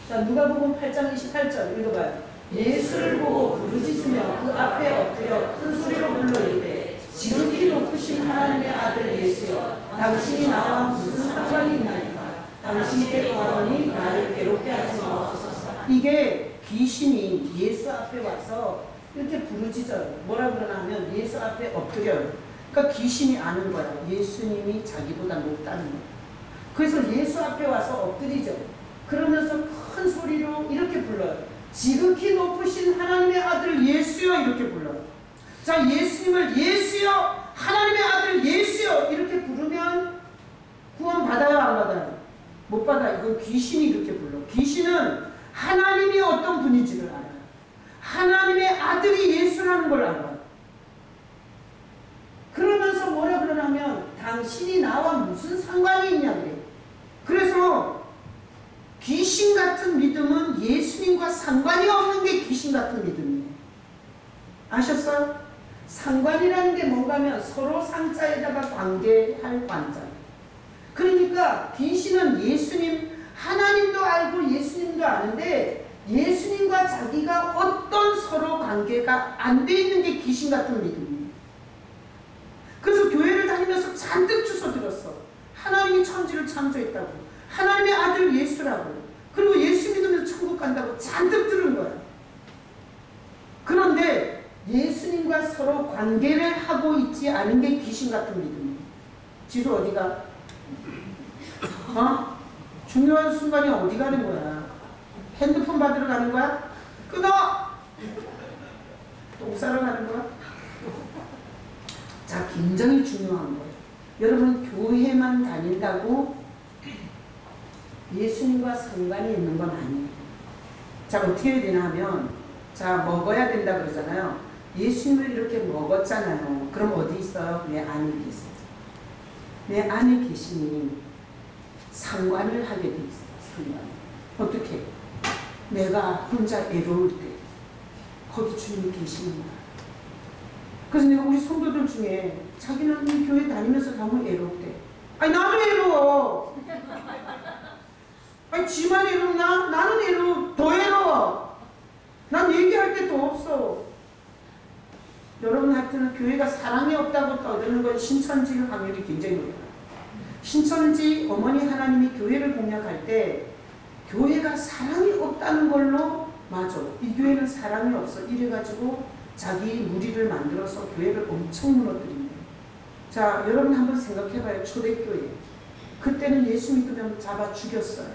자, 누가복음 8장 28절 읽어봐요. 예수를 보고 부르짖으며 그 앞에 엎드려 큰 소리로 불러 이르되 지극히 높으신 하나님의 아들 예수여, 당신이 나와 무슨 상관이 있나이까? 당신께 구하노니 나를 괴롭게 하지 마옵소서. 이게 귀신이 예수 앞에 와서 이렇게 부르짖어요. 뭐라 그러나 하면 예수 앞에 엎드려요. 그러니까 귀신이 아는 거야. 예수님이 자기보다 높다는 거야. 그래서 예수 앞에 와서 엎드리죠. 그러면서 큰 소리로 이렇게 불러요. 지극히 높으신 하나님의 아들 예수여, 이렇게 불러요. 자, 예수님을 예수여, 하나님의 아들 예수여 이렇게 부르면 구원 받아요, 안 받아요? 못 받아요. 이건 귀신이 이렇게 불러. 귀신은 하나님이 어떤 분인지를 알아요. 하나님의 아들이 예수라는 걸 알아요. 그러면서 뭐라 그러냐면 당신이 나와 무슨 상관이 있냐 그래요. 그래서 귀신 같은 믿음은 예수님과 상관이 없는 게 귀신 같은 믿음이에요. 아셨어요? 상관이라는 게 뭔가 하면 서로 상자에다가 관계할 관자. 그러니까 귀신은 예수님, 하나님도 알고 예수님도 아는데 예수님과 자기가 어떤 서로 관계가 안 돼 있는 게 귀신 같은 믿음이에요. 그래서 교회를 다니면서 잔뜩 주워 들었어. 하나님이 천지를 창조했다고, 하나님의 아들 예수라고, 그리고 예수 믿으면 천국 간다고 잔뜩 들은 거야. 그런데 예수님과 서로 관계를 하고 있지 않은 게 귀신 같은 믿음이에요. 지수 어디가? 중요한 순간이 어디 가는 거야? 핸드폰 받으러 가는 거야? 끊어! 똥 싸러 가는 거야? 자, 굉장히 중요한 거예요. 여러분, 교회만 다닌다고 예수님과 상관이 있는 건 아니에요. 자, 어떻게 해야 되나 하면, 자, 먹어야 된다 그러잖아요. 예수님을 이렇게 먹었잖아요. 그럼 어디 있어요? 내 안에 계세요. 내 안에 계시니 상관을 하게 돼 있어요. 상관. 어떻게? 내가 혼자 애로울 때 거기 주님이 계시는 거야. 그래서 내가 우리 성도들 중에 자기는 이 교회 다니면서 너무 애롭대. 아니, 나도 애로워. 아니, 지만 애롭나? 나는 애로워. 더 애로워. 난 얘기할 게 더 없어. 여러분, 하여튼 교회가 사랑이 없다고 떠드는 건 신천지 확률이 굉장히 높아요. 신천지 어머니 하나님이 교회를 공략할 때 교회가 사랑이 없다는 걸로, 맞아, 이 교회는 사랑이 없어, 이래가지고 자기 무리를 만들어서 교회를 엄청 무너뜨립니다. 자, 여러분 한번 생각해봐요. 초대교회. 그때는 예수 믿으면 잡아 죽였어요.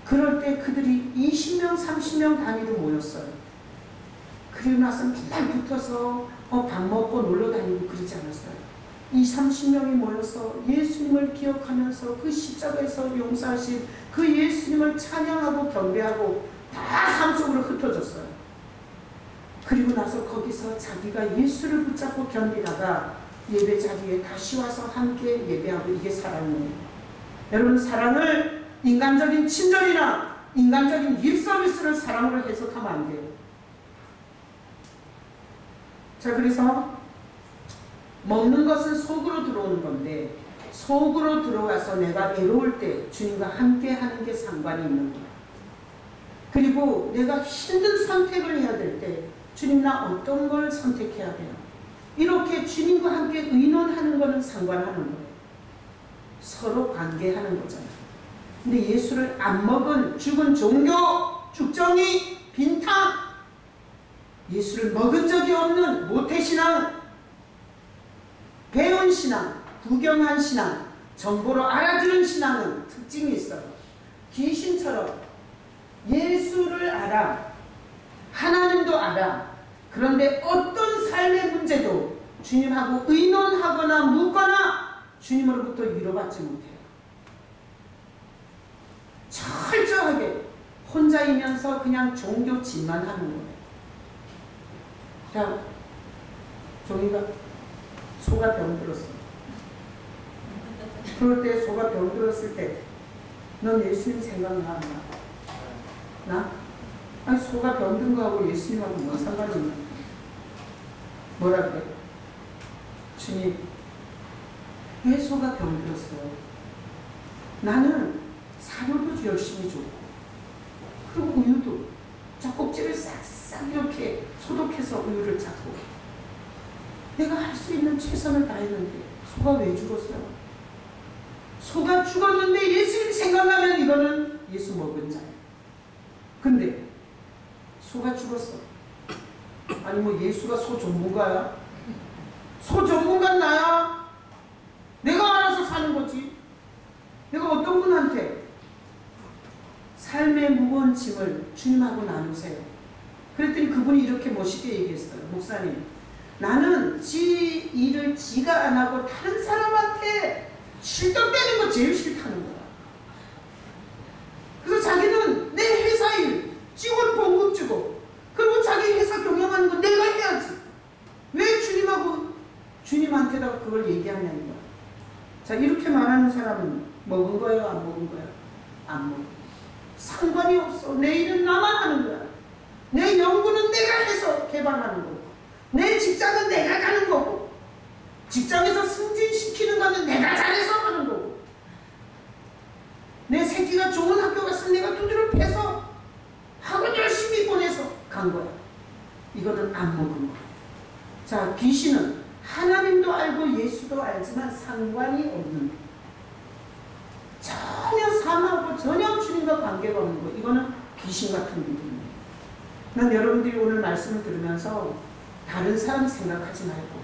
그럴 때 그들이 20명, 30명 단위로 모였어요. 그리고 나서 맨날 붙어서 밥 먹고 놀러 다니고 그러지 않았어요. 20, 30명이 모여서 예수님을 기억하면서 그 십자가에서 용서하신 그 예수님을 찬양하고 경배하고 다 삶 속으로 흩어졌어요. 그리고 나서 거기서 자기가 예수를 붙잡고 견디다가 예배 자리에 다시 와서 함께 예배하고, 이게 사랑이에요. 여러분, 사랑을 인간적인 친절이나 인간적인 립서비스를 사랑으로 해석하면 안 돼요. 자, 그래서 먹는 것은 속으로 들어오는 건데, 속으로 들어와서 내가 애로울 때 주님과 함께 하는 게 상관이 있는 거야. 그리고 내가 힘든 선택을 해야 될 때 주님, 나 어떤 걸 선택해야 돼요? 이렇게 주님과 함께 의논하는 거는 상관하는 거예요. 서로 관계하는 거잖아요. 근데 예수를 안 먹은 죽은 종교, 죽정이, 빈탕, 예수를 먹은 적이 없는 모태신앙, 배운 신앙, 구경한 신앙, 정보로 알아들은 신앙은 특징이 있어요. 귀신처럼 예수를 알아, 하나님도 알아. 그런데 어떤 삶의 문제도 주님하고 의논하거나 묻거나 주님으로부터 위로받지 못해요. 철저하게 혼자이면서 그냥 종교 짓만 하는 거예요. 자, 종이가 소가 병들었어. 그럴 때 소가 병들었을 때 넌 예수님 생각나? 나? 아니 소가 병든 거하고 예수님하고 뭔 상관이 있나? 뭐라 그래? 주님, 왜 소가 병들었어요? 나는 사료도 열심히 줬고 그리고 우유도 젖꼭지를 싹싹 이렇게 소독해서 우유를 찾고 내가 할 수 있는 최선을 다했는데 소가 왜 죽었어요? 소가 죽었는데 예수님 생각나면 이거는 예수 먹은 자예요. 근데 소가 죽었어. 아니 뭐 예수가 소 전문가야? 소 전문가는 나야. 내가 알아서 사는 거지. 내가 어떤 분한테 삶의 무거운 짐을 주님하고 나누세요. 그랬더니 그분이 이렇게 멋있게 얘기했어요. 목사님, 나는 지 일을 지가 안 하고 다른 사람한테 실덕대는 거 제일 싫다는 거야. 그래서 자기는 내 회사 일, 직원 봉급 주고 그리고 자기 회사 경영하는 거 내가 해야지. 왜 주님한테다가 그걸 얘기하냐는 거야. 자, 이렇게 말하는 사람은 먹은 거예요? 안 먹은 거예요? 안 먹은 거야. 상관이 없어. 내 일은 나만 하는 거야. 내 연구는 내가 해서 개발하는 거고 내 직장은 내가 가는 거고 직장에서 승진시키는 거는 내가 잘해서 하는 거고 내 새끼가 좋은 학교 갔으면 내가 두드려 패서 학원 열심히 보내서 간 거야. 이거는 안 먹은 거야. 자, 귀신은 하나님도 알고 예수도 알지만 상관이 없는 거야. 전혀 삶하고 전혀 주님과 관계가 없는 거. 이거는 귀신 같은 믿음이에요. 난 여러분들이 오늘 말씀을 들으면서 다른 사람 생각하지 말고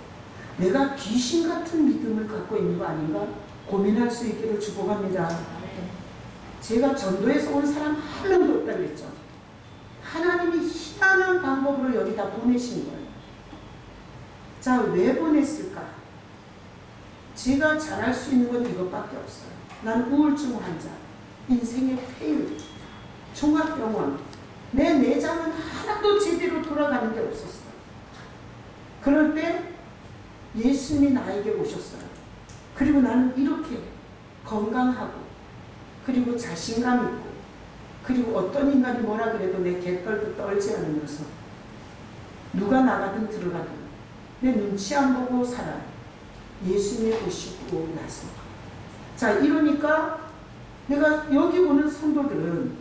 내가 귀신 같은 믿음을 갖고 있는 거 아닌가 고민할 수 있기를 축복합니다. 제가 전도에서 온 사람 한 명도 없다고 그랬죠. 하나님이 희한한 방법으로 여기다 보내신 거예요. 자, 왜 보냈을까? 제가 잘할 수 있는 건 이것밖에 없어요. 난 우울증 환자, 인생의 폐율, 종합병원, 내 내장은 하나도 제대로 돌아가는 게 없었어요. 그럴 때 예수님이 나에게 오셨어요. 그리고 나는 이렇게 건강하고 그리고 자신감 있고 그리고 어떤 인간이 뭐라 그래도 내 갯벌도 떨지 않으면서 누가 나가든 들어가든 내 눈치 안 보고 살아요. 예수님이 오시고 나서. 자, 이러니까 내가 여기 오는 성도들은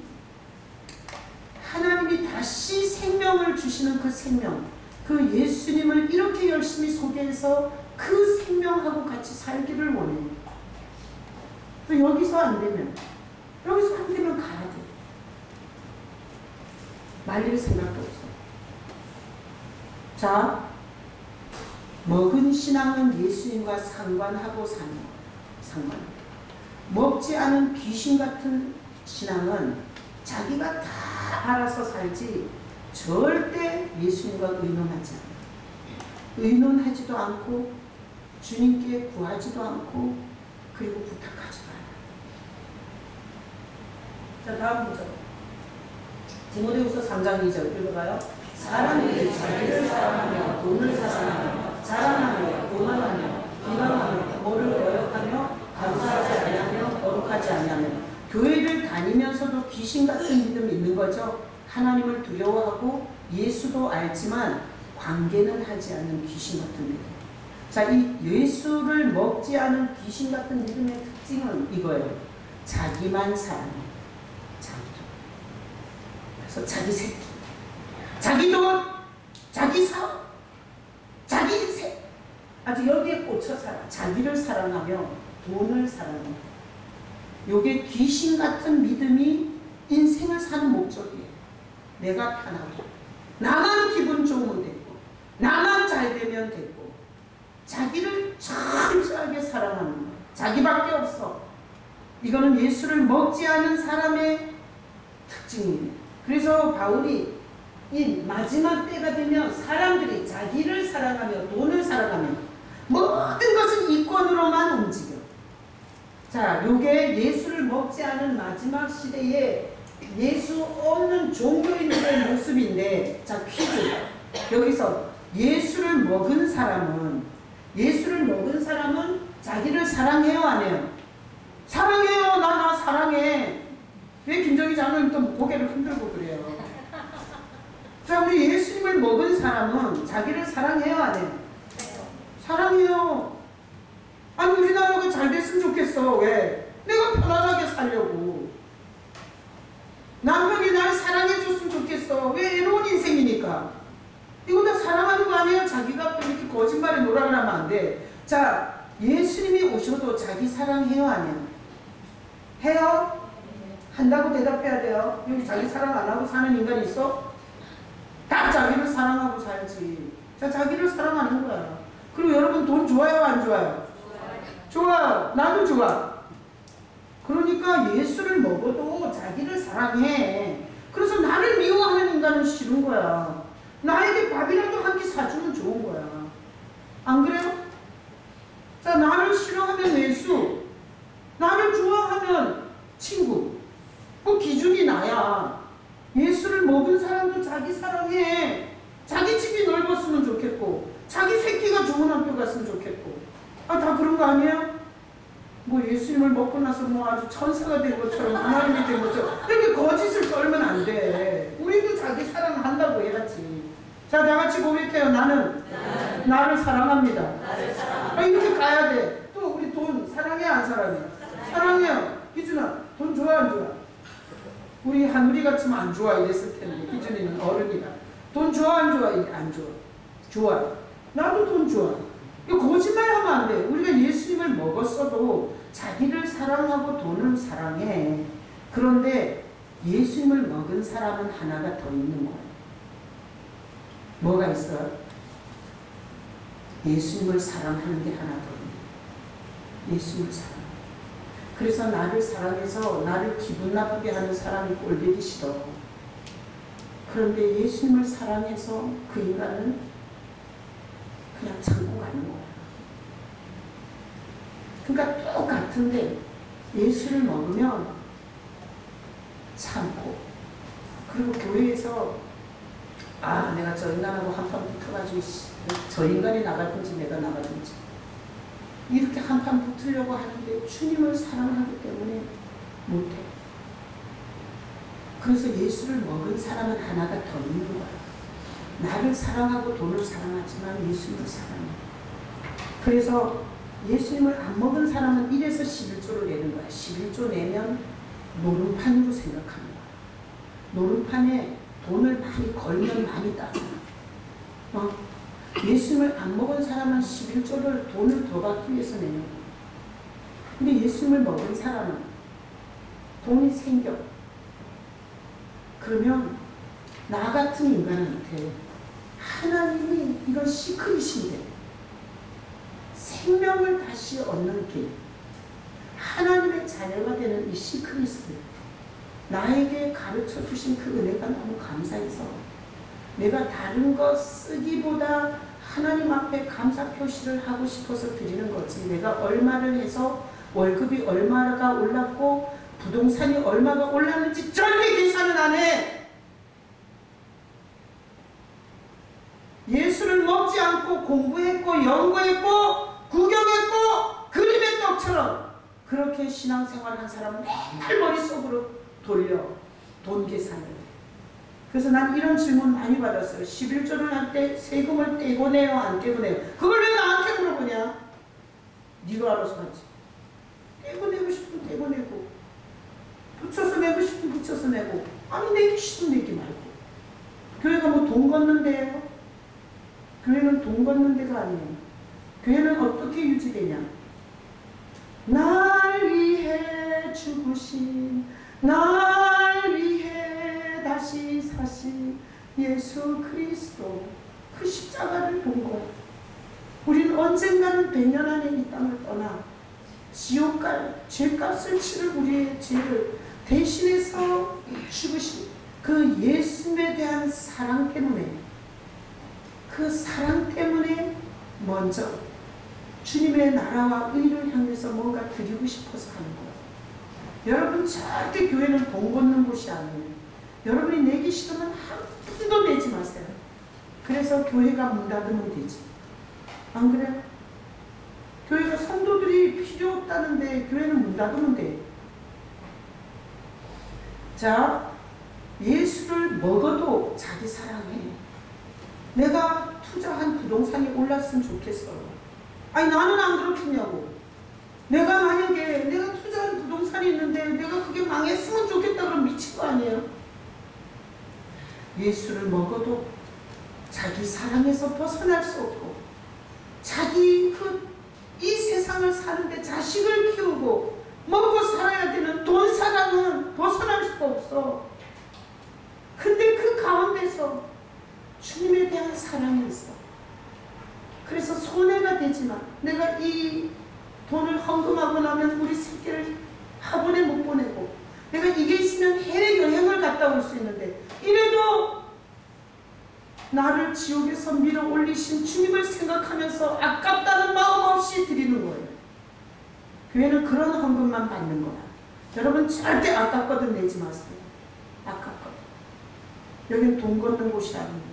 하나님이 다시 생명을 주시는 그 생명, 그 예수님을 이렇게 열심히 소개해서 그 생명하고 같이 살기를 원해요. 또 여기서 안 되면 가야 돼. 말릴 생각도 없어. 자, 먹은 신앙은 예수님과 상관하고 사는 거예요. 상관. 먹지 않은 귀신 같은 신앙은 자기가 다 알아서 살지 절대 예수님과 의논하지 않아요. 의논하지도 않고 주님께 구하지도 않고 그리고 부탁하지도 않아요. 자, 다음 문장. 디모데후서 3장 2절 읽어봐요. 사람이 자기를 사랑하며 돈을 사랑하며 자랑하며 교만하며 비방하며 뭐를 거역하며 감사하지 아니하며 거룩하지 아니하며 교회를 다니면서도 귀신 같은 믿음이 있는 거죠. 하나님을 두려워하고 예수도 알지만 관계는 하지 않는 귀신 같은 믿음. 자, 이 예수를 먹지 않은 귀신 같은 믿음의 특징은 이거예요. 자기만 사랑해. 그래서 자기 새끼, 자기 돈, 자기 사업, 자기 인생 아주 여기에 꽂혀 살아. 자기를 사랑하며 돈을 사랑합니다. 요게 귀신 같은 믿음이 인생을 사는 목적이에요. 내가 편하고, 나만 기분 좋으면 되고, 나만 잘 되면 되고, 자기를 철저하게 사랑하는 거예요. 자기밖에 없어. 이거는 예수를 먹지 않은 사람의 특징이에요. 그래서 바울이 이 마지막 때가 되면 사람들이 자기를 사랑하며 돈을 사랑하며 모든 것은 이권으로만 움직여. 자, 요게 예수를 먹지 않은 마지막 시대에 예수 없는 종교인들의 모습인데, 자, 퀴즈. 여기서 예수를 먹은 사람은 자기를 사랑해요, 안 해요? 사랑해요. 나 사랑해. 왜 김정희 장로님 또 고개를 흔들고 그래요? 자, 우리 예수님을 먹은 사람은 자기를 사랑해요, 안 해요? 사랑해요. 아니, 우리나라가 잘 됐으면 좋겠어. 왜? 내가 편안하게 살려고. 남편이 날 사랑해줬으면 좋겠어. 왜? 외로운 인생이니까. 이거 다 사랑하는 거 아니에요? 자기가 또 이렇게 거짓말에 놀아나면 안 돼. 자, 예수님이 오셔도 자기 사랑해요, 안 해요? 해요? 한다고 대답해야 돼요. 여기 자기 사랑 안 하고 사는 인간이 있어? 다 자기를 사랑하고 살지. 자, 자기를 사랑하는 거야. 그리고 여러분 돈 좋아요, 안 좋아요? 좋아요. 나도 좋아. 그러니까 예수를 먹어도 자기를 사랑해. 그래서 나를 미워하는 인간은 싫은 거야. 나에게 밥이라도 한 끼 사주면 좋은 거야. 안 그래요? 자, 나를 싫어하면 예수, 나를 좋아하면 친구. 그 기준이 나야. 예수를 먹은 사람도 자기 사랑해. 자기 집이 넓었으면 좋겠고, 자기 새끼가 좋은 학교 갔으면 좋겠고. 아, 다 그런 거 아니에요? 뭐 예수님을 먹고 나서 뭐 아주 천사가 된 것처럼, 하나님이 된 것처럼 이렇게 거짓을 떨면 안 돼. 우리도 자기 사랑한다고 해야지. 자, 다 같이 고백해요. 나는 나를 사랑합니다. 아, 이렇게 가야 돼. 또 우리 돈 사랑해, 안 사랑해? 사랑해요. 기준아, 돈 좋아, 안 좋아? 우리 한우리 같으면 안 좋아 이랬을 텐데, 기준이는 어른이다. 돈 좋아, 안 좋아? 안 좋아. 좋아. 나도 돈 좋아. 이거 거짓말하면 안 돼. 우리가 예수님을 먹었어도 자기를 사랑하고 돈을 사랑해. 그런데 예수님을 먹은 사람은 하나가 더 있는 거예요. 뭐가 있어요? 예수님을 사랑하는 게 하나 더 있는. 예수님을 사랑. 그래서 나를 사랑해서 나를 기분 나쁘게 하는 사람이 꼴보기 싫어. 그런데 예수님을 사랑해서 그 인간은 그냥 참고 가는 거야. 그러니까 똑같은데 예수를 먹으면 참고, 그리고 교회에서 아, 내가 저 인간하고 한판 붙어가지고 저 인간이 나가든지 내가 나가든지 이렇게 한판 붙으려고 하는데 주님을 사랑하기 때문에 못해. 그래서 예수를 먹은 사람은 하나가 더 있는 거야. 나를 사랑하고 돈을 사랑하지만 예수님을 사랑해. 그래서 예수님을 안 먹은 사람은 1에서 11조를 내는 거야. 11조 내면 노름판으로 생각하는 거야. 노름판에 돈을 많이 걸면 많이 따잖아. 예수님을 안 먹은 사람은 11조를 돈을 더 받기 위해서 내는 거야. 근데 예수님을 먹은 사람은 돈이 생겨. 그러면 나 같은 인간한테 하나님이 이건 시크릿인데, 생명을 다시 얻는 길, 하나님의 자녀가 되는 이 시크릿을 나에게 가르쳐 주신 그 은혜가 너무 감사해서 내가 다른 거 쓰기보다 하나님 앞에 감사 표시를 하고 싶어서 드리는 거지. 내가 얼마를 해서 월급이 얼마가 올랐고 부동산이 얼마가 올랐는지 절대 계산은 안 해. 예수를 먹지 않고 공부했고 연구했고 구경했고 그림의 떡처럼 그렇게 신앙생활한 사람은 맨날 머릿속으로 돌려 돈 계산을. 그래서 난 이런 질문 많이 받았어요. 11조를 할 때 세금을 떼고 내요, 안 떼고 내요? 그걸 왜 나한테 물어보냐? 네가 알아서 하지. 떼고 내고 싶으면 떼고 내고, 붙여서 내고 싶으면 붙여서 내고, 아니 내기 싫으면 내기 말고. 교회가 뭐 돈 걷는 데예요? 교회는 돈 걷는 데가 아니에요. 교회는 어떻게 유지되냐? 날 위해 위해 죽으신, 날 위해 다시 사신 예수 그리스도, 그 십자가를 본 거예요. 우리는 언젠가는 100년 안에 이 땅을 떠나 지옥갈 죄값을 치를 우리의 죄를 대신해서 죽으신 그 예수님에 대한 사랑 때문에, 그 사랑 때문에 먼저 주님의 나라와 의를 향해서 뭔가 드리고 싶어서 하는 거예요. 여러분, 절대 교회는 돈 걷는 곳이 아니에요. 여러분이 내기 싫으면 한 푼도 내지 마세요. 그래서 교회가 문 닫으면 되지. 안 그래요? 교회가 성도들이 필요 없다는데 교회는 문 닫으면 돼. 자, 예수를 먹어도 자기 사랑해. 내가 투자한 부동산이 올랐으면 좋겠어. 아니, 나는 안 그렇겠냐고. 내가 만약에 내가 투자한 부동산이 있는데 내가 그게 망했으면 좋겠다 그러면 미친 거 아니에요? 예수를 먹어도 자기 사랑에서 벗어날 수 없고, 자기 이 세상을 사는데 자식을 키우고 먹고 살아야 되는 돈 사랑은 벗어날 수가 없어. 근데 그 가운데서 주님에 대한 사랑이 있어. 그래서 손해가 되지만 내가 이 돈을 헌금하고 나면 우리 새끼를 학원에 못 보내고, 내가 이게 있으면 해외 여행을 갔다 올 수 있는데, 이래도 나를 지옥에서 밀어 올리신 주님을 생각하면서 아깝다는 마음 없이 드리는 거예요. 교회는 그런 헌금만 받는 거야. 여러분, 절대 아깝거든 내지 마세요. 아깝거든. 여기는 돈 걷는 곳이 아닙니다.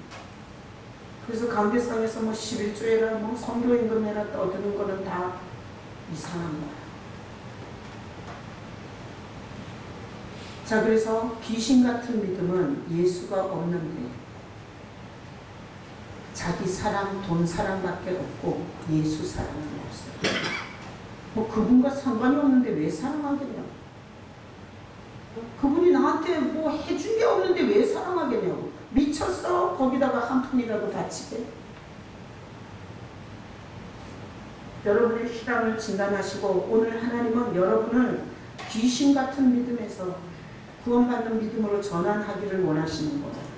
그래서 강대상에서 뭐 11조해라 뭐 성교임금해라 떠드는 거는 다 이상한 거야. 자, 그래서 귀신 같은 믿음은 예수가 없는데 자기 사랑, 돈 사랑밖에 없고 예수 사랑은 없어요. 뭐 그분과 상관이 없는데 왜 사랑하겠냐고. 그분이 나한테 뭐 해준 게 없는데 왜 사랑하겠냐고. 미쳤어? 거기다가 한 푼이라도 바치게. 여러분의 신앙을 진단하시고, 오늘 하나님은 여러분을 귀신 같은 믿음에서 구원받는 믿음으로 전환하기를 원하시는 거예요.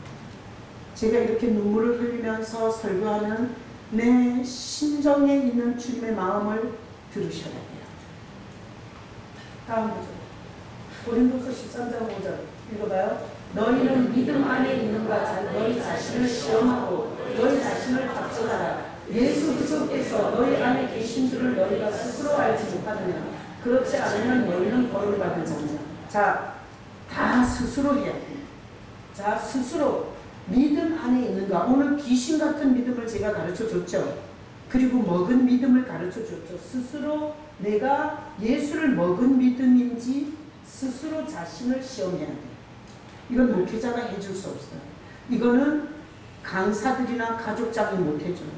제가 이렇게 눈물을 흘리면서 설교하는 내 심정에 있는 주님의 마음을 들으셔야 돼요. 다음 구절, 고린도서 13장 5절 읽어봐요. 너희는 믿음 안에 있는가 너희 자신을 시험하고 너희 자신을 박정하라. 예수 그리스도께서 너희 안에 계신 줄을 너희가 스스로 알지 못하느냐. 그렇지 않으면 너희는 벌을 받은 자냐. 자, 다 스스로 해야 돼요. 자, 스스로 믿음 안에 있는가. 오늘 귀신 같은 믿음을 제가 가르쳐 줬죠. 그리고 먹은 믿음을 가르쳐 줬죠. 스스로 내가 예수를 먹은 믿음인지 스스로 자신을 시험해야 돼요. 이건 목회자가 해줄 수 없어요. 이거는 강사들이나 가족장이 못 해줘요.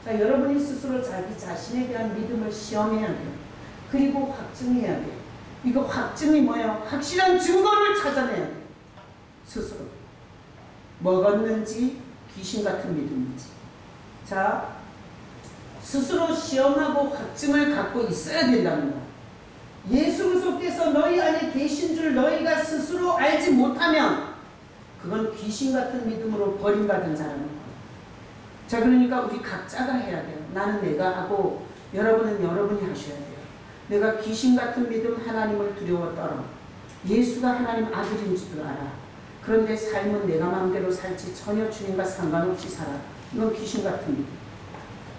자, 여러분이 스스로 자기 자신에 대한 믿음을 시험해야 돼요. 그리고 확증해야 돼요. 이거 확증이 뭐예요? 확실한 증거를 찾아내야 돼요. 스스로. 먹었는지 귀신 같은 믿음인지. 자, 스스로 시험하고 확증을 갖고 있어야 된다는 거예요. 예수 그리스도께서 너희 안에 계신 줄 너희가 스스로 알지 못하면 그건 귀신 같은 믿음으로 버림받은 자라는 거예요. 자, 그러니까 우리 각자가 해야 돼요. 나는 내가 하고 여러분은 여러분이 하셔야 돼요. 내가 귀신 같은 믿음, 하나님을 두려워 떨어. 예수가 하나님 아들인지도 알아. 그런데 삶은 내가 마음대로 살지 전혀 주님과 상관없이 살아. 이건 귀신 같은 믿음.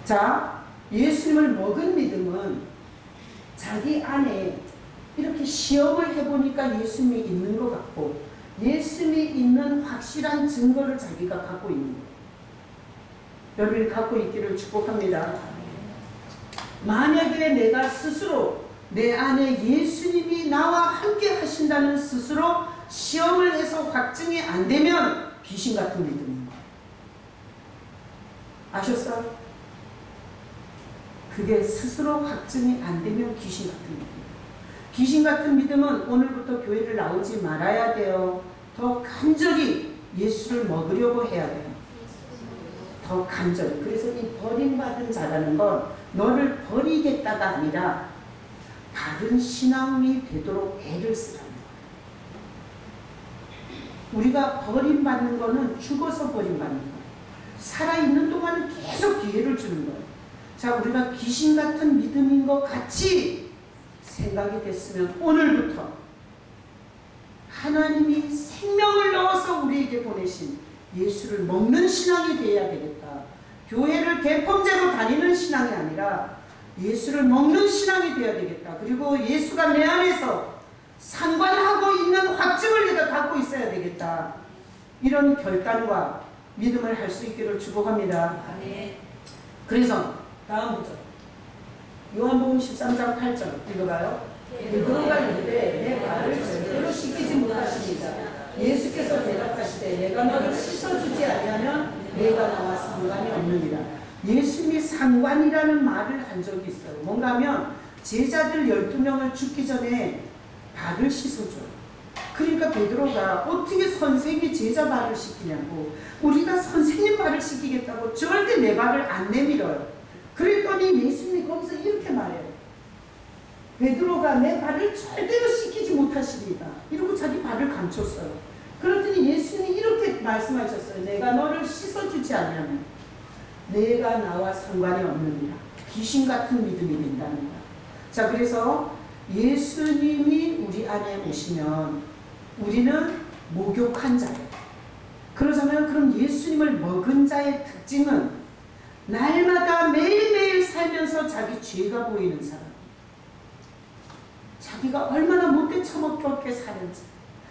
자, 예수님을 먹은 믿음은 자기 안에 이렇게 시험을 해보니까 예수님이 있는 것 같고, 예수님이 있는 확실한 증거를 자기가 갖고 있는 거예요. 여러분이 갖고 있기를 축복합니다. 만약에 내가 스스로 내 안에 예수님이 나와 함께 하신다는 스스로 시험을 해서 확증이 안 되면 귀신 같은 믿음입니다. 아셨어요? 그게 스스로 확증이 안 되면 귀신 같은 믿음. 귀신 같은 믿음은 오늘부터 교회를 나오지 말아야 돼요. 더 간절히 예수를 먹으려고 해야 돼요. 더 간절히. 그래서 이 버림받은 자라는 건 너를 버리겠다가 아니라 바른 신앙이 되도록 애를 쓰라는 거예요. 우리가 버림받는 거는 죽어서 버림받는 거예요. 살아있는 동안은 계속 기회를 주는 거예요. 자, 우리가 귀신 같은 믿음인 것 같이 생각이 됐으면 오늘부터 하나님이 생명을 넣어서 우리에게 보내신 예수를 먹는 신앙이 되어야 되겠다. 교회를 대범죄로 다니는 신앙이 아니라 예수를 먹는 신앙이 되어야 되겠다. 그리고 예수가 내 안에서 상관하고 있는 확증을 내가 갖고 있어야 되겠다. 이런 결단과 믿음을 할 수 있기를 축복합니다. 그래서 다음 구절 요한복음 13장 8절 읽어봐요. 베드로가 이르되 내 발을 제대로 씻기지 못하십니다. 예수께서 대답하시되 내가 너를 씻어주지 아니하면 내가 나와 상관이 없느니라. 예수님이 상관이라는 말을 한 적이 있어요. 뭔가 하면 제자들 12명을 죽기 전에 발을 씻어줘요. 그러니까 베드로가 어떻게 선생이 제자 발을 씻기냐고, 우리가 선생님 발을 씻기겠다고 절대 내 발을 안 내밀어요. 그랬더니 예수님이 거기서 이렇게 말해요. 베드로가 내 발을 절대로 씻기지 못하십니다. 이러고 자기 발을 감췄어요. 그랬더니 예수님이 이렇게 말씀하셨어요. 내가 너를 씻어주지 않으면 내가 나와 상관이 없느니라. 귀신 같은 믿음이 된다는 거야. 자, 그래서 예수님이 우리 안에 오시면 우리는 목욕한 자예요. 그러자면 그럼 예수님을 먹은 자의 특징은 날마다 매일매일 살면서 자기 죄가 보이는 사람, 자기가 얼마나 못돼 처먹게 사는지,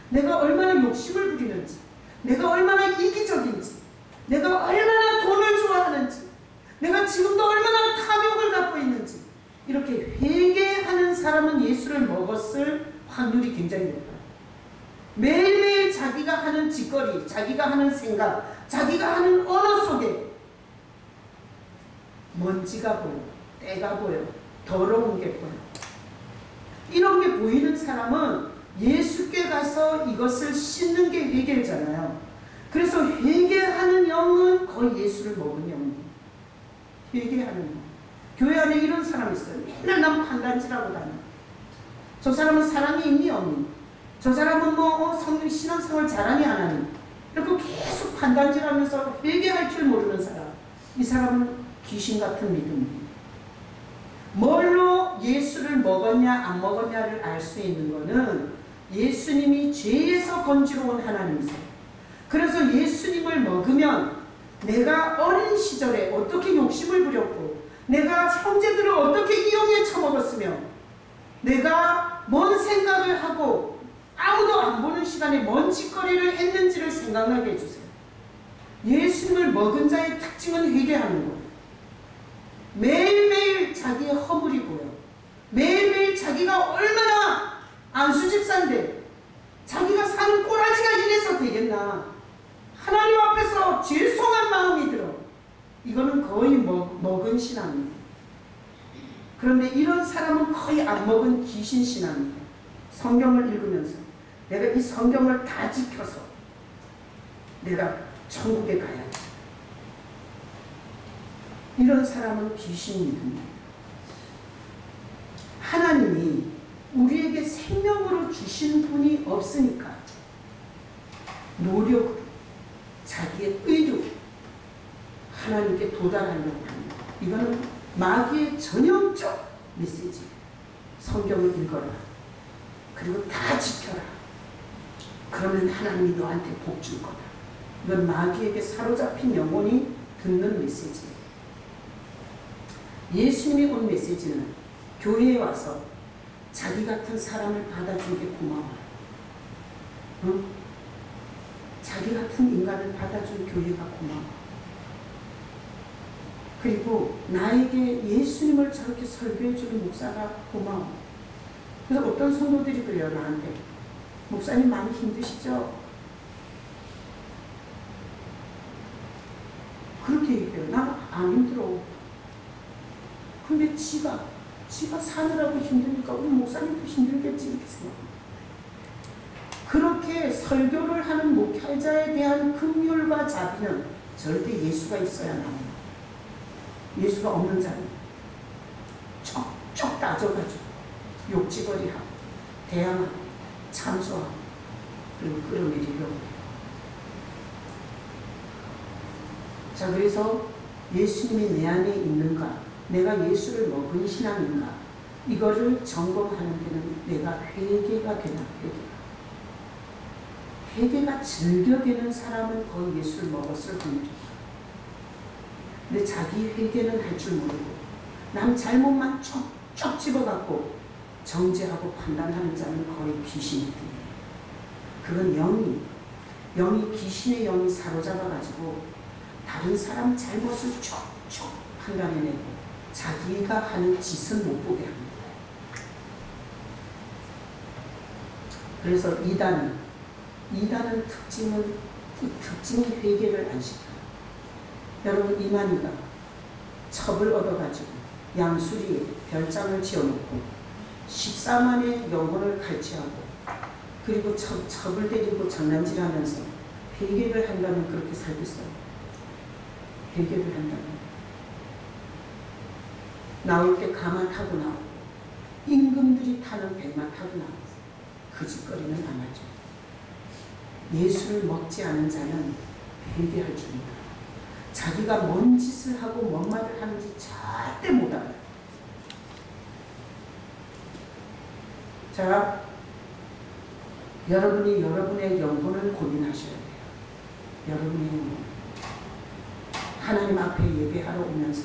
내가 얼마나 욕심을 부리는지, 내가 얼마나 이기적인지, 내가 얼마나 돈을 좋아하는지, 내가 지금도 얼마나 탐욕을 갖고 있는지, 이렇게 회개하는 사람은 예수를 먹었을 확률이 굉장히 높아요. 매일매일 자기가 하는 짓거리, 자기가 하는 생각, 자기가 하는 언어 속에 먼지가 보여, 때가 보여, 더러운 게 보여. 이런 게 보이는 사람은 예수께 가서 이것을 씻는 게 회개잖아요. 그래서 회개하는 영은 거의 예수를 먹은 영이에요. 회개하는 영. 교회 안에 이런 사람이 있어요. 맨날 난 판단질하고 다녀. 저 사람은 사랑이 있니 없니? 저 사람은 성령 신앙생활 잘하니 안 하니? 이렇게 계속 판단질하면서 회개할 줄 모르는 사람. 이 사람은 귀신 같은 믿음이에요. 뭘로 예수를 먹었냐 안 먹었냐를 알 수 있는 것은 예수님이 죄에서 건지러 온 하나님이세요. 그래서 예수님을 먹으면 내가 어린 시절에 어떻게 욕심을 부렸고, 내가 형제들을 어떻게 이용해 처먹었으며, 내가 뭔 생각을 하고 아무도 안 보는 시간에 뭔 짓거리를 했는지를 생각나게 해주세요. 예수님을 먹은 자의 특징은 회개하는 거예요. 매일매일 자기의 허물이 보여. 매일매일 자기가 얼마나 안수집사인데 자기가 사는 꼬라지가 이래서 되겠나. 하나님 앞에서 죄송한 마음이 들어. 이거는 거의 먹은 신앙이에요. 그런데 이런 사람은 거의 안 먹은 귀신 신앙이에요. 성경을 읽으면서 내가 이 성경을 다 지켜서 내가 천국에 가야지. 이런 사람은 귀신 믿음이에요. 하나님이 우리에게 생명으로 주신 분이 없으니까 노력으로, 자기의 의로 하나님께 도달하려고 합니다. 이거는 마귀의 전형적 메시지예요. 성경을 읽어라. 그리고 다 지켜라. 그러면 하나님이 너한테 복 줄 거다. 이건 마귀에게 사로잡힌 영혼이 듣는 메시지예요. 예수님이 온 메시지는 교회에 와서 자기 같은 사람을 받아준 게 고마워요. 응? 자기 같은 인간을 받아준 교회가 고마워. 그리고 나에게 예수님을 저렇게 설교해주는 목사가 고마워. 그래서 어떤 성도들이 그래요, 나한테. 목사님 많이 힘드시죠? 그렇게 얘기해요. 난 안 힘들어. 근데 지가 사느라고 힘드니까 우리 목사님도 힘들겠지, 이렇게 생각합니다. 그렇게 설교를 하는 목회자에 대한 긍휼과 자비는 절대 예수가 있어야 합니다. 예수가 없는 자는 척척 따져가지고 욕지거리하고 대항하고 참소하고 그리고 끌어내리려고 해요. 자, 그래서 예수님이 내 안에 있는가, 내가 예수를 먹은 신앙인가, 이거를 점검하는 데는 내가 회개가 되나. 회개가 즐겨되는 사람은 거의 예수를 먹었을 확률이다. 근데 자기 회개는 할 줄 모르고 남 잘못만 쭉 집어갖고 정죄하고 판단하는 자는 거의 귀신이다. 그건 영이 귀신의 영이 사로잡아가지고 다른 사람 잘못을 쭉쭉 판단해내고 자기가 하는 짓은 못 보게 합니다. 그래서 이단은 특징이 회개를 안 시켜요. 여러분, 이만희가 첩을 얻어가지고 양수리에 별장을 지어놓고 14만의 영혼을 갈취하고 그리고 첩을 데리고 장난질하면서 회개를 한다면 그렇게 살겠어요. 회개를 한다면 나올 때 가마 타고 나오고 임금들이 타는 백마 타고 나오고 그 짓거리는 안 하죠. 예수를 먹지 않은 자는 회개할 줄입니다. 자기가 뭔 짓을 하고 뭔 말을 하는지 절대 못 알아요. 자, 여러분이 여러분의 영혼을 고민하셔야 돼요. 여러분의 영혼. 하나님 앞에 예배하러 오면서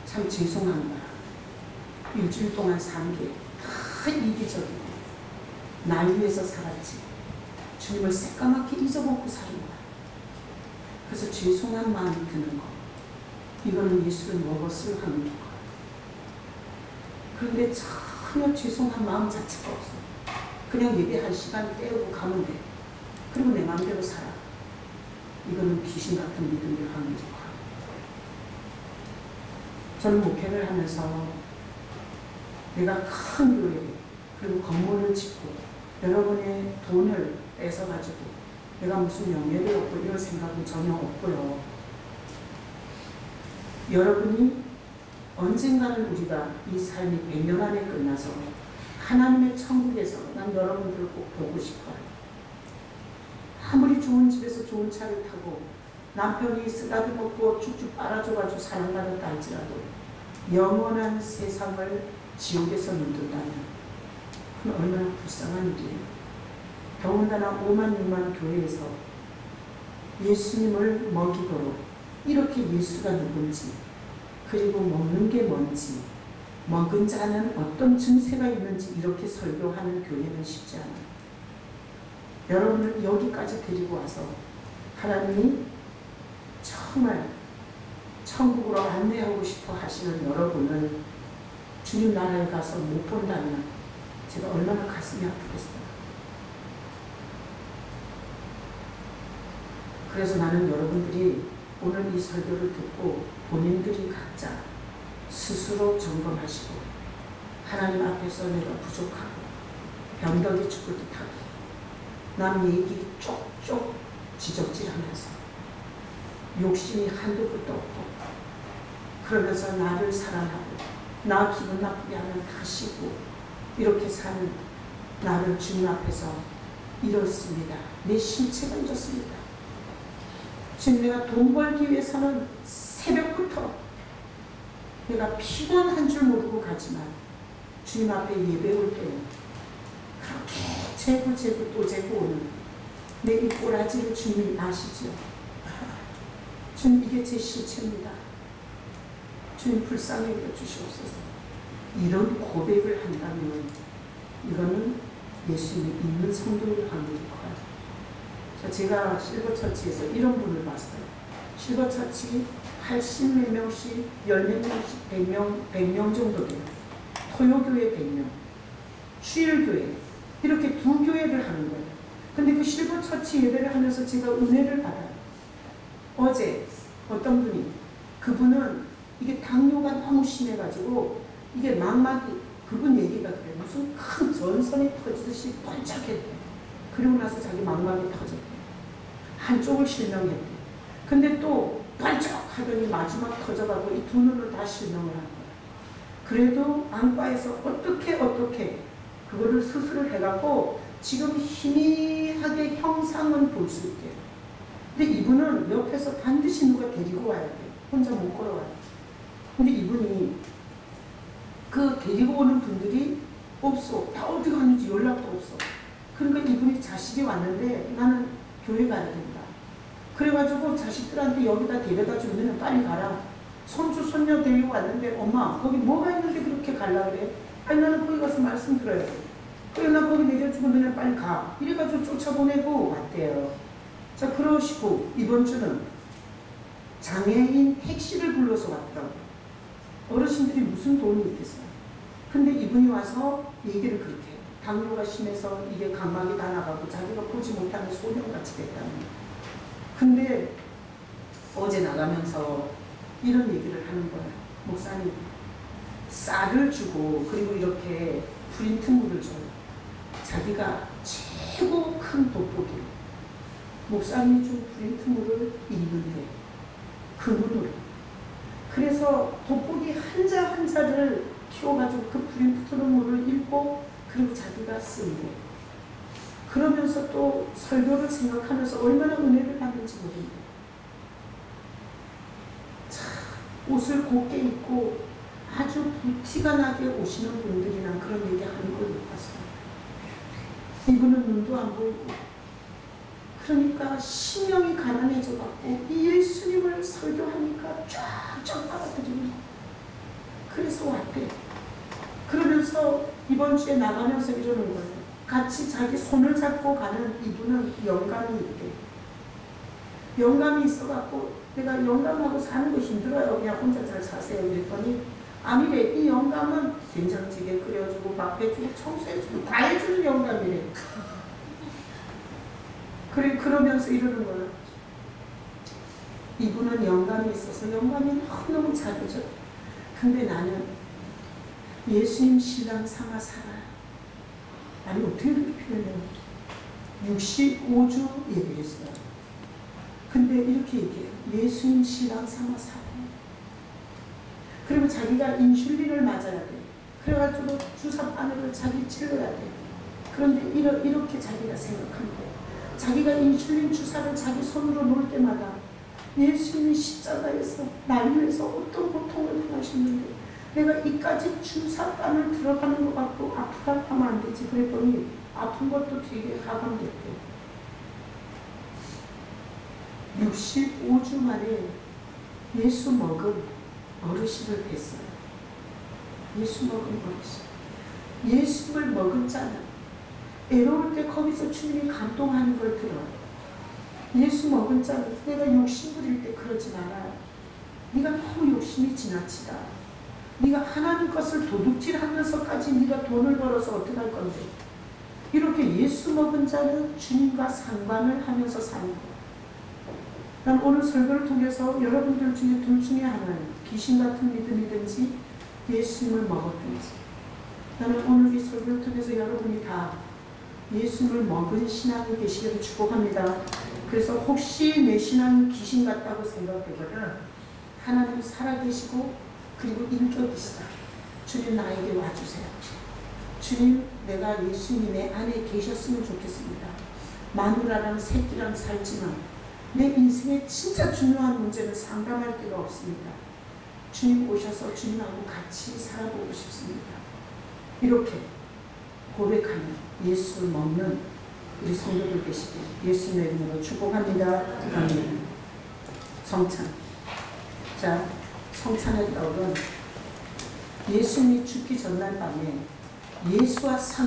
참 죄송합니다. 일주일 동안 산 게 다 이기적이고 날 위해서 살았지 주님을 새까맣게 잊어먹고 사는 거야. 그래서 죄송한 마음이 드는 거, 이거는 예수를 먹었을 확률인 거야. 그런데 전혀 죄송한 마음 자체가 없어. 그냥 예배할 시간 때우고 가면 돼. 그리고 내 마음대로 살아. 이거는 귀신 같은 믿음의 확률인 거야. 저는 목회를 하면서 내가 큰 교회 그리고 건물을 짓고 여러분의 돈을 뺏어가지고 내가 무슨 명예를 얻고 이런 생각은 전혀 없고요. 여러분이 언젠가는 우리가 이 삶이 100년 안에 끝나서 하나님의 천국에서 난 여러분들을 꼭 보고 싶어요. 아무리 좋은 집에서 좋은 차를 타고 남편이 쓰다듬었고 쭉쭉 빨아줘가지고 사랑받았다 할지라도 영원한 세상을 지옥에서 눈뜬다면 그건 얼마나 불쌍한 일이에요. 더군다나 5만 6만 교회에서 예수님을 먹이도록 이렇게 예수가 누군지 그리고 먹는 게 뭔지 먹은 자는 어떤 증세가 있는지 이렇게 설교하는 교회는 쉽지 않아요. 여러분을 여기까지 데리고 와서 하나님이 정말 천국으로 안내하고 싶어 하시는 여러분을 주님 나라에 가서 못 본다면 제가 얼마나 가슴이 아프겠어요. 그래서 나는 여러분들이 오늘 이 설교를 듣고 본인들이 각자 스스로 점검하시고 하나님 앞에서 내가 부족하고 병덕이 죽을 듯하고 남 얘기 쪽쪽 지적질하면서 욕심이 한두 끝도 없고 그러면서 나를 사랑하고 나 기분 나쁘게 하면 다시고 이렇게 사는 나를 주님 앞에서 이렇습니다. 내 신체가 이렇습니다. 지금 내가 돈 벌기 위해서는 새벽부터 내가 피곤한 줄 모르고 가지만 주님 앞에 예배 올 때는 그렇게 재고 또 재고 오는 내 이 꼬라지를 주님이 아시죠? 주님 이게 제 신체입니다. 주님 불쌍히 여겨주시옵소서. 이런 고백을 한다면 이거는 예수님이 있는 성도일 확률이 커요. 제가 실버처치에서 이런 분을 봤어요. 실버처치 80몇 명씩 10몇 명씩 100명 정도 돼요. 토요교회 100명, 주일교회 이렇게 두 교회를 하는 거예요. 근데 그 실버처치 예배를 하면서 제가 은혜를 받아요. 어제 어떤 분이 그분은 이게 당뇨가 너무 심해가지고 이게 망막이 그분 얘기가 그래. 무슨 큰 전선이 터지듯이 번쩍했대. 그리고 나서 자기 망막이 터졌대. 한쪽을 실명했대. 근데 또 번쩍 하더니 마지막 터져가고 이 두 눈을 다 실명을 한 거야. 그래도 안과에서 어떻게 그거를 수술을 해갖고 지금 희미하게 형상은 볼 수 있게. 근데 이분은 옆에서 반드시 누가 데리고 와야 돼. 혼자 못 걸어와요. 근데 이분이 그 데리고 오는 분들이 없어. 다 어디 갔는지 연락도 없어. 그러니까 이분이 자식이 왔는데 나는 교회 가야 된다. 그래가지고 자식들한테 여기다 데려다 주면 빨리 가라. 손주 손녀 데리고 왔는데 엄마 거기 뭐가 있는데 그렇게 가려고 그래? 아니 나는 거기 가서 말씀 들어야 돼. 그래 나 거기 내려주고 너네 빨리 가. 이래가지고 쫓아보내고 왔대요. 자 그러시고 이번 주는 장애인 택시를 불러서 왔더라고. 어르신들이 무슨 돈이 있겠어요. 근데 이분이 와서 얘기를 그렇게 해요. 당뇨가 심해서 이게 각막이 다 나가고 자기가 보지 못하는 소년같이 됐다는 거예요. 근데 어제 나가면서 이런 얘기를 하는 거예요. 목사님 쌀을 주고 그리고 이렇게 프린트물을 줘요. 자기가 최고 큰 돋보기 목사님이 준 프린트물을 읽는데 그 눈으로 그래서 돋보기 한자 한자를 키워가지고 그 프린트물을 읽고 그리고 자기가 쓴대. 그러면서 또 설교를 생각하면서 얼마나 은혜를 받는지 모르는데 참 옷을 곱게 입고 아주 부티가 나게 오시는 분들이나 그런 얘기하는 걸 못 봤어요. 이분은 눈도 안 보이고 그러니까 심령이 가난해져갖고 이 예수님을 설교하니까 쫙쫙 빨아들이는 거예요. 그래서 왔대. 그러면서 이번 주에 나가면서 이러는 거예요. 같이 자기 손을 잡고 가는 이분은 영감이 있대. 영감이 있어갖고 내가 영감하고 사는 거 힘들어요. 그냥 혼자 잘 사세요. 이랬더니 아니래. 이 영감은 된장찌개 끓여주고 밥 해주고 청소해주고 다 해주는 영감이래. 그래 그러면서 이러는 거예요. 이분은 영감이 있어서 영감이 너무너무 잘해줘. 근데 나는 예수님 신랑 삼아 살아요. 아니 어떻게 그렇게 표현해요? 65주 예배했어요. 근데 이렇게 얘기해요. 예수님 신랑 삼아 살아요. 그리고 자기가 인슐린을 맞아야 돼. 그래가지고 주사 바늘을 자기 찔러야 돼. 그런데 이렇게 자기가 생각합니다. 자기가 인슐린 주사를 자기 손으로 놓을 때마다 예수님이 십자가에서 나를 위해서 어떤 고통을 당하셨는데 내가 이까지 주사바늘 들어가는 것 같고 아프다 하면 안 되지. 그랬더니 아픈 것도 되게 하감됐대. 65주 만에 예수 먹은 어르신을 뵀어요. 예수 먹은 어르신. 예수를 먹은 자는 애로울 때 거기서 주님이 감동하는 걸 들어요. 예수 먹은 자는 내가 욕심 부릴 때 그러지 말아요. 네가 너무 욕심이 지나치다. 네가 하나님 것을 도둑질하면서까지 네가 돈을 벌어서 어떻게 할 건데. 이렇게 예수 먹은 자는 주님과 상관을 하면서 사는 거예요. 난 오늘 설교를 통해서 여러분들 중에 둘 중에 하나는 귀신 같은 믿음이든지 예수님을 먹었든지 나는 오늘 이 설교를 통해서 여러분이 다 예수님을 먹은 신앙이 되시기를 축복합니다. 그래서 혹시 내 신앙이 귀신 같다고 생각되거든 하나님 살아계시고 그리고 인격이시다. 주님 나에게 와주세요. 주님 내가 예수님이 내 안에 계셨으면 좋겠습니다. 마누라랑 새끼랑 살지만 내 인생에 진짜 중요한 문제는 상담할 데가 없습니다. 주님 오셔서 주님하고 같이 살아보고 싶습니다. 이렇게 고백하는 예수 먹는 우리 성도들 계시길 예수님의 이름으로 축복합니다. 아멘. 성찬. 자, 성찬의 떡은 예수님이 죽기 전날 밤에 예수와